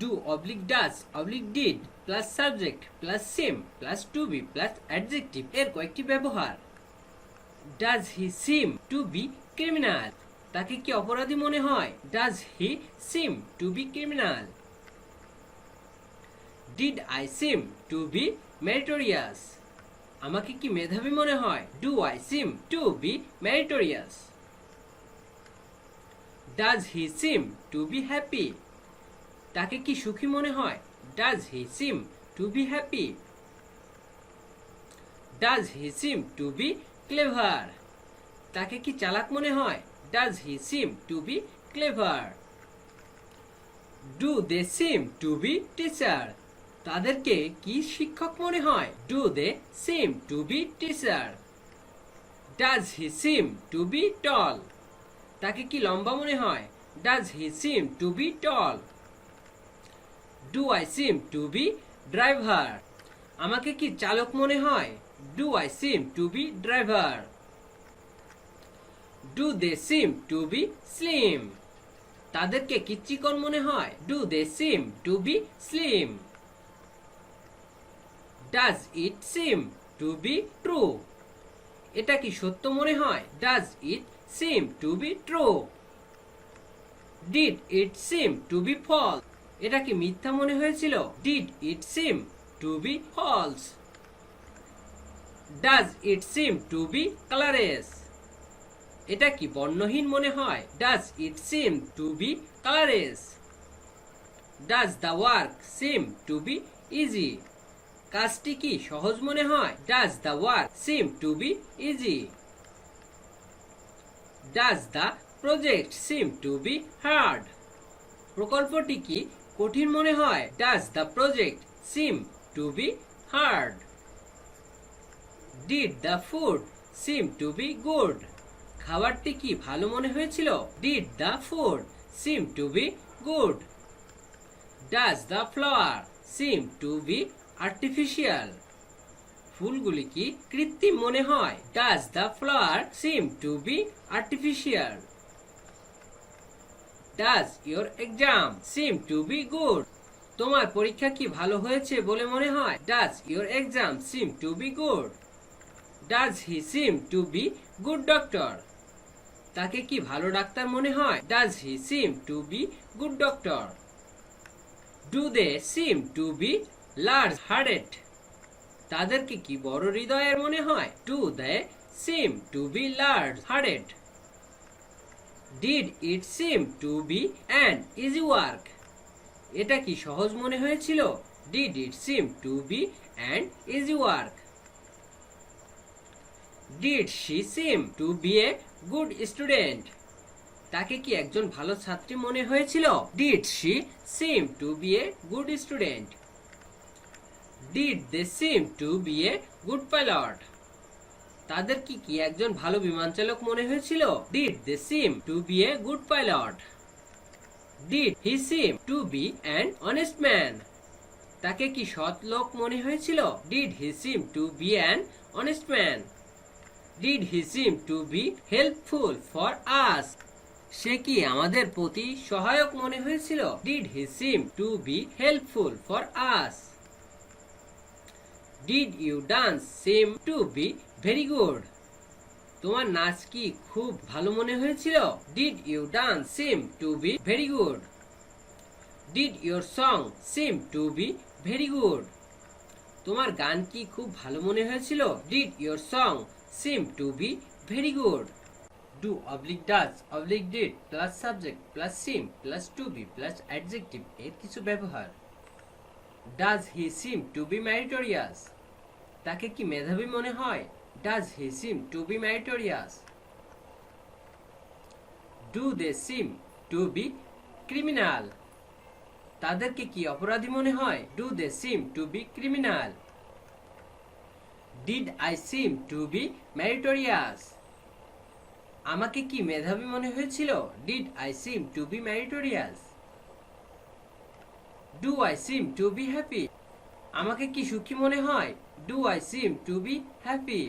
Do oblique does oblique did plus subject plus seem plus to be plus adjective এর কয়েকটি ব্যবহার। Does he seem to be criminal? তাকে কি অপরাধী মনে হয়? Does he seem to be criminal? Did I seem to be meritorious? আমাকে কি মেধাবী মনে হয়? Do I seem to be meritorious? Does he seem to be happy? তাকে কি সুখী মনে হয়? Does he seem to be happy? Does he seem to be clever? তাকে কি চালাক মনে হয়? Does he seem to be clever? Do they seem to be teacher? তাদেরকে কি শিক্ষক মনে হয়? Do they seem to be teacher? Does he seem to be tall? তাকে কি লম্বা মনে হয়? Does he seem to be tall? Do I seem to be driver? আমাকে কি চালক মনে হয়? Do I seem to be driver? Do they seem to be slim? তাদেরকে কি চিকন মনে হয়? Do they seem to be slim? Does it seem to be true? এটা কি সত্য মনে হয়? Does it seem to be true? Did it seem to be false? এটা কি মিথ্যা মনে হয়েছিল? Did it seem to be false? Does it seem to be colorless? এটা কি বর্ণহীন মনে হয়? Does it seem to be colorless? Does the work seem to be easy? কাজটি কি সহজ মনে হয়? Does the work seem to be easy? Does the project seem to be hard? প্রকল্পটি কি কঠিন মনে হয়? Does the project seem to be hard? Did the food seem to be good? খাবারটি কি ভালো মনে হয়েছিল? Did the food seem to be good? Does the flower seem to be artificial? ফুলগুলি কি কৃত্রিম মনে হয়? Does the flower seem to be artificial? Does your exam seem to be good? তোমার পরীক্ষা কি ভালো হয়েছে বলে মনে হয়? Does your exam seem to be good? Does he seem to be good doctor? তাকে কি ভালো ডাক্তার মনে হয়? Does he seem to be good doctor? Do they seem to be large hearted? তাদেরকে কি বড় হৃদয়ের মনে হয়? Do they seem to be large hearted? Did it seem to be an easy work? এটা কি সহজ মনে হয়েছিল? Did it seem to be an easy work? Did she seem to be a good student? তাকে কি একজন ভালো ছাত্রী মনে হয়েছিল? Did she seem to be a good student? Did they seem to be a good pilot? তাদের কি একজন ভালো বিমান চালক মনে হয়েছিল? Did they seem to be a good pilot? Did he seem to be an honest man? তাকে কি সৎ লোক মনে হয়েছিল? Did he seem to be an honest man? Did he seem to be helpful for us? সে কি আমাদের প্রতি সহায়ক মনে হয়েছিল? Did he seem to be helpful for us? Did your dance seem to be very good? তোমার নাচ কি খুব ভালো মনে হয়েছিল? Did your dance seem to be very good? Did your song seem to be very good? তোমার গান কি খুব ভালো মনে হয়েছিল? Did your song seem to be very good? Do oblique does oblique did plus subject plus seem plus to be plus adjective এর কিছু ব্যবহার। Does he seem to be meritorious? তাকে কি মেধাবী মনে হয়? Does he seem to be meritorious? Do they seem to be criminal? তাদেরকে কি অপরাধী মনে হয়? Do they seem to be criminal? Did I seem to be meritorious? আমাকে কি মেধাবী মনে হয়েছিল? Did I seem to be meritorious? Do I seem to be happy? আমাকে কি সুখী মনে হয়? Do I seem to be happy?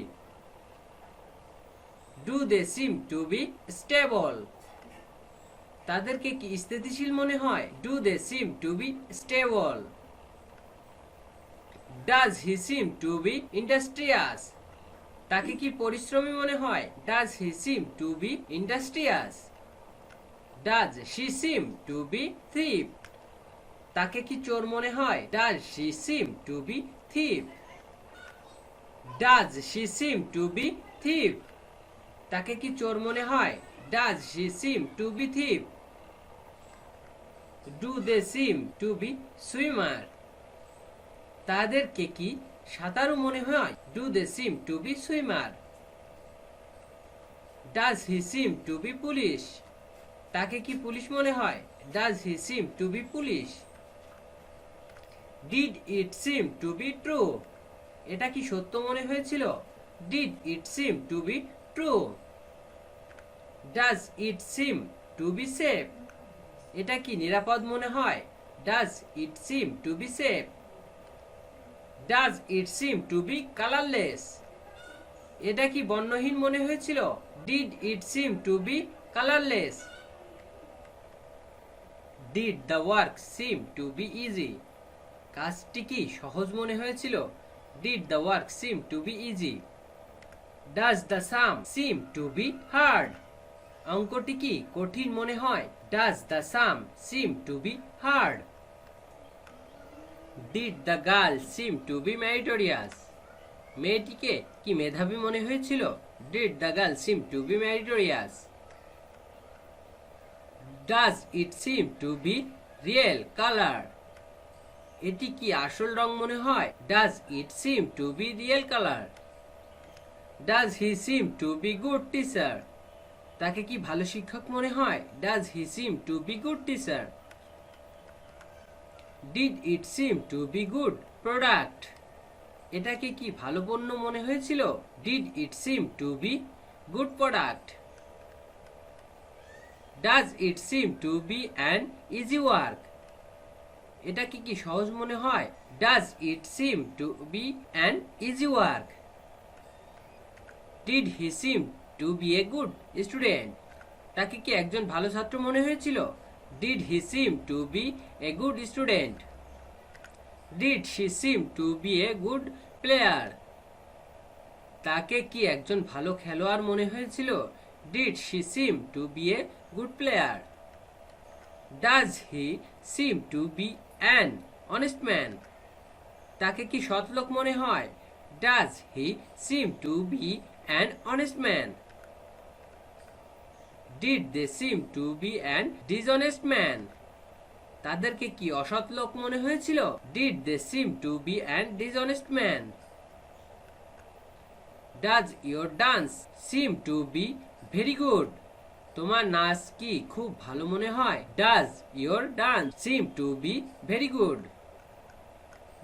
Do they seem to be stable? তাদেরকে কি স্থিতিশীল মনে হয়? Do they seem to be stable? Does he seem to be industrious? তাকে কি পরিশ্রমী মনে হয়? Does he seem to be industrious? Does she seem to be thief? তাকে কি চোর মনে হয়? Does she seem to be thief? Does she seem to be thief? তাকে কি চোর মনে হয়? Does she seem to be thief? Do they seem to be swimmer? তাদেরকে কি সাঁতারু মনে হয়? Do they seem to be swimmer? Does he seem to be police? তাকে কি পুলিশ মনে হয়? Does he seem to be police? Did it seem to be true? এটা কি সত্য মনে হয়েছিল? Did it seem to be true? Does it seem to be safe? এটা কি নিরাপদ মনে হয়? Does it seem to be safe? Does it seem to be colorless? এটা কি বর্ণহীন মনে হয়েছিল? Did it seem to be colorless? Did the work seem to be easy? কাজটি কি সহজ মনে হয়েছিল? Did the work seem to be easy? Does the sum seem to be hard? অঙ্কটি কি কঠিন মনে হয়? Does the sum seem to be hard? Did the girl seem to be meritorious? মেয়েটিকে কি মেধাবী মনে হয়েছিল? Did the girl seem to be meritorious? Does it seem to be real color? এটি কি আসল রং মনে হয়? Does it seem to be real color? Does he seem to be good teacher? তাকে কি ভালো শিক্ষক মনে হয়? Does he seem to be good teacher? Did it seem to be good product? এটাকে কি ভালো পণ্য মনে হয়েছিল? Did it seem to be good product? Does it seem to be an easy work? এটাকে কি সহজ মনে হয়? Does it seem to be an easy work? Did he seem to be a good student? তাকে কি একজন ভালো ছাত্র মনে হয়েছিল? Did he seem to be a good student? Did she seem to be a good player? তাকে কি একজন ভালো খেলোয়াড় মনে হয়েছিল? Did she seem to be a good player? Does he seem to be an honest man? তাকে কি সৎ লোক মনে হয়? Does he seem to be an honest man? Did they seem to be an dishonest man? তাদেরকে কি অসৎ লোক মনে হয়েছিল? Did they seem to be an dishonest man? Does your dance seem to be very good? তোমার নাচ কি খুব ভালো মনে হয়? Does your dance seem to be very good?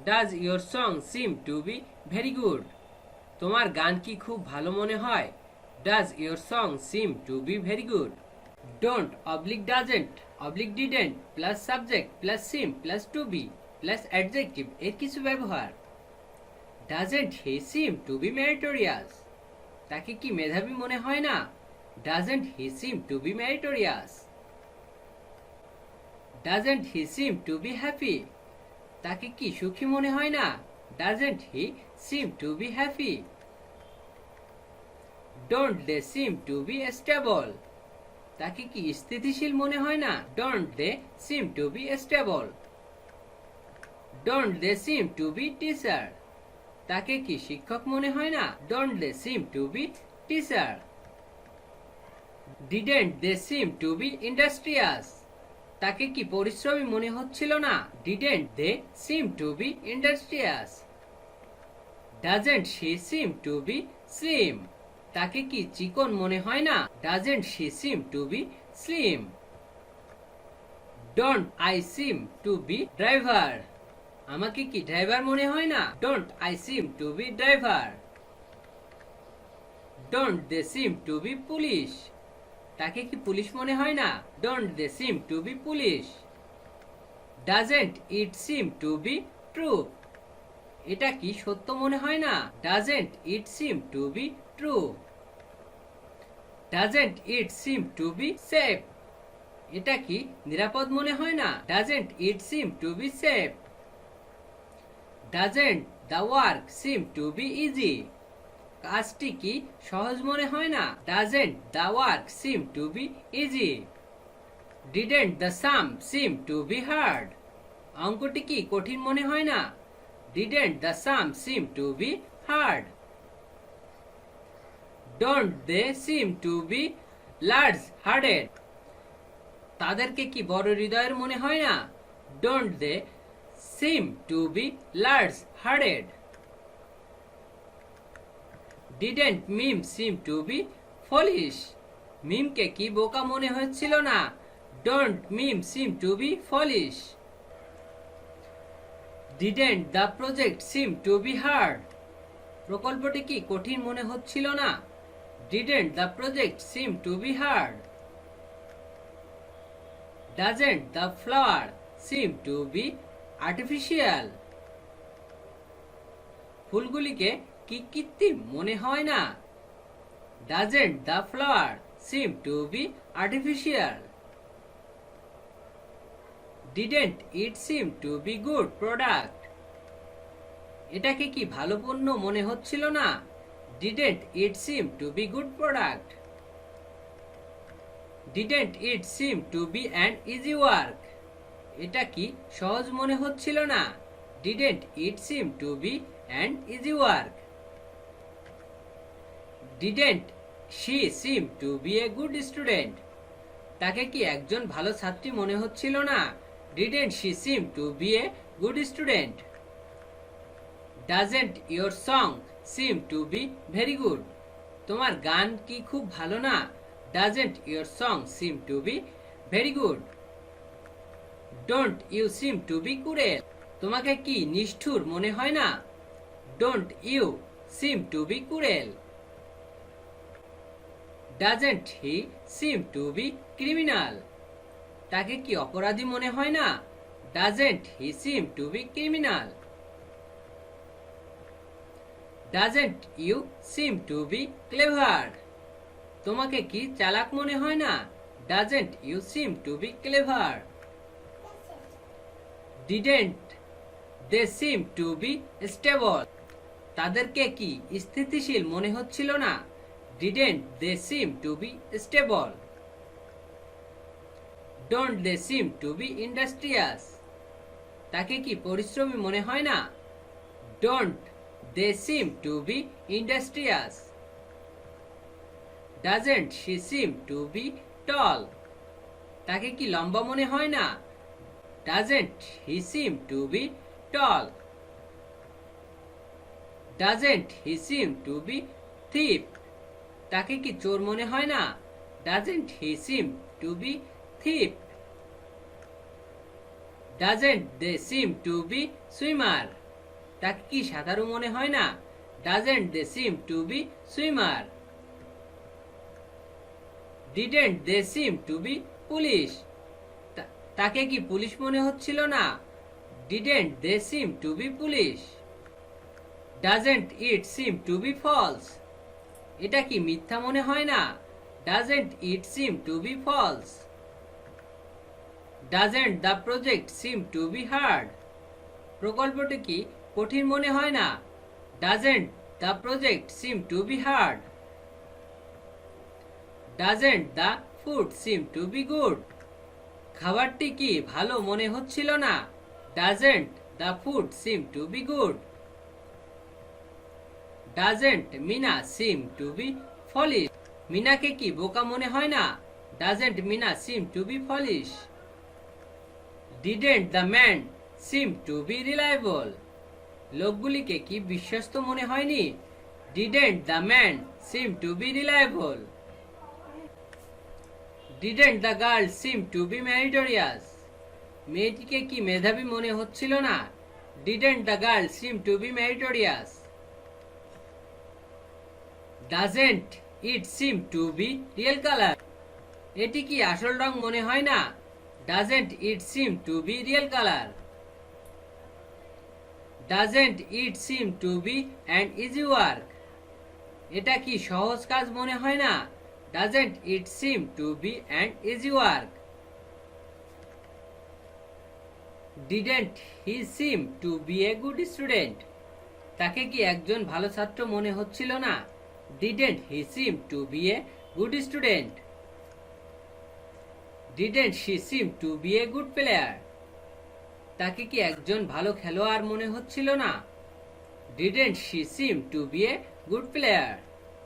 Does your song seem to be very good? তোমার গান কি খুব ভালো মনে হয়? Does your song seem to be very good? Don't oblique doesn't oblique didn't plus subject plus seem plus to be plus adjective এর কিছু ব্যবহার। Doesn't he seem to be meritorious? তাকে কি মেধাবী মনে হয় না? Doesn't he seem to be meritorious? Doesn't he seem to be happy? তাকে কি সুখী মনে হয় না? Doesn't he seem to be happy? Don't they seem to be stable? তাকে কি স্থিতিশীল মনে হয় না? Don't they seem to be stable? Don't they seem to be teacher? তাকে কি শিক্ষক মনে হয় না? Don't they seem to be teacher? Didn't they seem to be industrious? তাকে কি পরিশ্রমী মনে হচ্ছিল না? Didn't they seem to be industrious? Doesn't she seem to be slim? তাকে কি চিকন মনে হয় না? Doesn't she seem to be slim? Don't I seem to be driver? আমাকে কি ড্রাইভার মনে হয় না? Don't I seem to be driver? Don't they seem to be police? তাকে কি পুলিশ মনে হয় না? Don't they seem to be police? Doesn't it seem to be true? এটা কি সত্য মনে হয় না? Doesn't it seem to be true? Doesn't it seem to be safe? এটা কি নিরাপদ মনে হয় না? Doesn't it seem to be safe? Doesn't the work seem to be easy? কাজটি কি সহজ মনে হয় না? Doesn't the work seem to be easy? Didn't the sum seem to be hard? অঙ্কটি কি কঠিন মনে হয় না? Didn't the sum seem to be hard? Don't they seem to be large-hearted? তাদেরকে কি বড় হৃদয়ের মনে হয় না? Don't they seem to be large-hearted? Didn't Mim seem to be foolish? মিমকে কি বোকা মনে হচ্ছিল না? Don't Mim seem to be foolish? Didn't the project seem to be hard? প্রকল্পটি কি কঠিন মনে হচ্ছিল না? Didn't the project seem to be hard? Doesn't the flower seem to be artificial? ফুলগুলিকে কি কৃত্রিম মনে হয় না? Doesn't the flower seem to be artificial? Didn't it seem to be good product? এটাকে কি ভালো পণ্য মনে হচ্ছিল না? Didn't it seem to be good product? Didn't it seem to be an easy work? এটা কি সহজ মনে হচ্ছিল না? Didn't it seem to be an easy work? Didn't she seem to be a good student? তাকে কি একজন ভালো ছাত্রী মনে হচ্ছিল না? Didn't she seem to be a good student? Doesn't your song seem to be very good? তোমার গান কি খুব ভালো না? Doesn't your song seem to be very good? Don't you seem to be cruel, তোমাকে কি নিষ্ঠুর মনে হয় না? Don't you seem to be cruel. Doesn't he seem to be criminal, তাকে কি অপরাধী মনে হয় না? Doesn't he seem to be criminal. Doesn't you seem to be clever, তোমাকে কি চালাক মনে হয় না? Doesn't you seem to be clever. Didn't they seem to be stable, তাদেরকে কি স্থিতিশীল মনে হচ্ছিল না? Didn't they seem to be stable. Don't they seem to be industrious, তাকে কি পরিশ্রমী মনে হয় না? Don't they seem to be industrious. Doesn't she seem to be tall, তাকে কি লম্বা মনে হয় না? Doesn't he seem to be tall. Doesn't he seem to be thief, তাকে কি চোর মনে হয় না? Doesn't he seem to be thief. Doesn't they seem to be swimmer, তাকে কি সাঁতারু মনে হয় না? Doesn't they seem to be swimmer. Didn't they seem to be police, তাকে কি পুলিশ মনে হচ্ছিল না? Didn't they seem to be police. Doesn't it seem to be false, এটা কি মিথ্যা মনে হয় না? Doesn't it seem to be false. Doesn't the project seem to be hard, প্রকল্পটি কি কঠিন মনে হয় না? Doesn't the project seem to be hard. Doesn't the food seem to be good, খাবারটি কি ভালো মনে হচ্ছিল না? Doesn't the food seem to be good. Doesn't Meena seem to be foolish, মিনাকে কি বোকা মনে হয় না? Doesn't Meena seem to be foolish. Didn't the man seem to be reliable, লোকগুলিকে কি বিশ্বস্ত মনে হয়নি? Didn't the man seem to be reliable. Didn't the girl seem to be meritorious, মেয়েটিকে কি মেধাবী মনে হচ্ছিল না? Didn't the girl seem to be meritorious. Doesn't it seem to be real colour, এটি কি আসল রং মনে হয় না? Doesn't it seem to be real colour. Doesn't it seem to be an easy work, এটা কি সহজ কাজ মনে হয় না? Doesn't it seem to be an easy work. Didn't he seem to be a good student, তাকে কি একজন ভালো ছাত্র মনে হচ্ছিল না? Didn't he seem to be a good student. Didn't she seem to be a good player, তাকে কি একজন ভালো খেলোয়াড় মনে হচ্ছিল না? Didn't she seem to be a good player.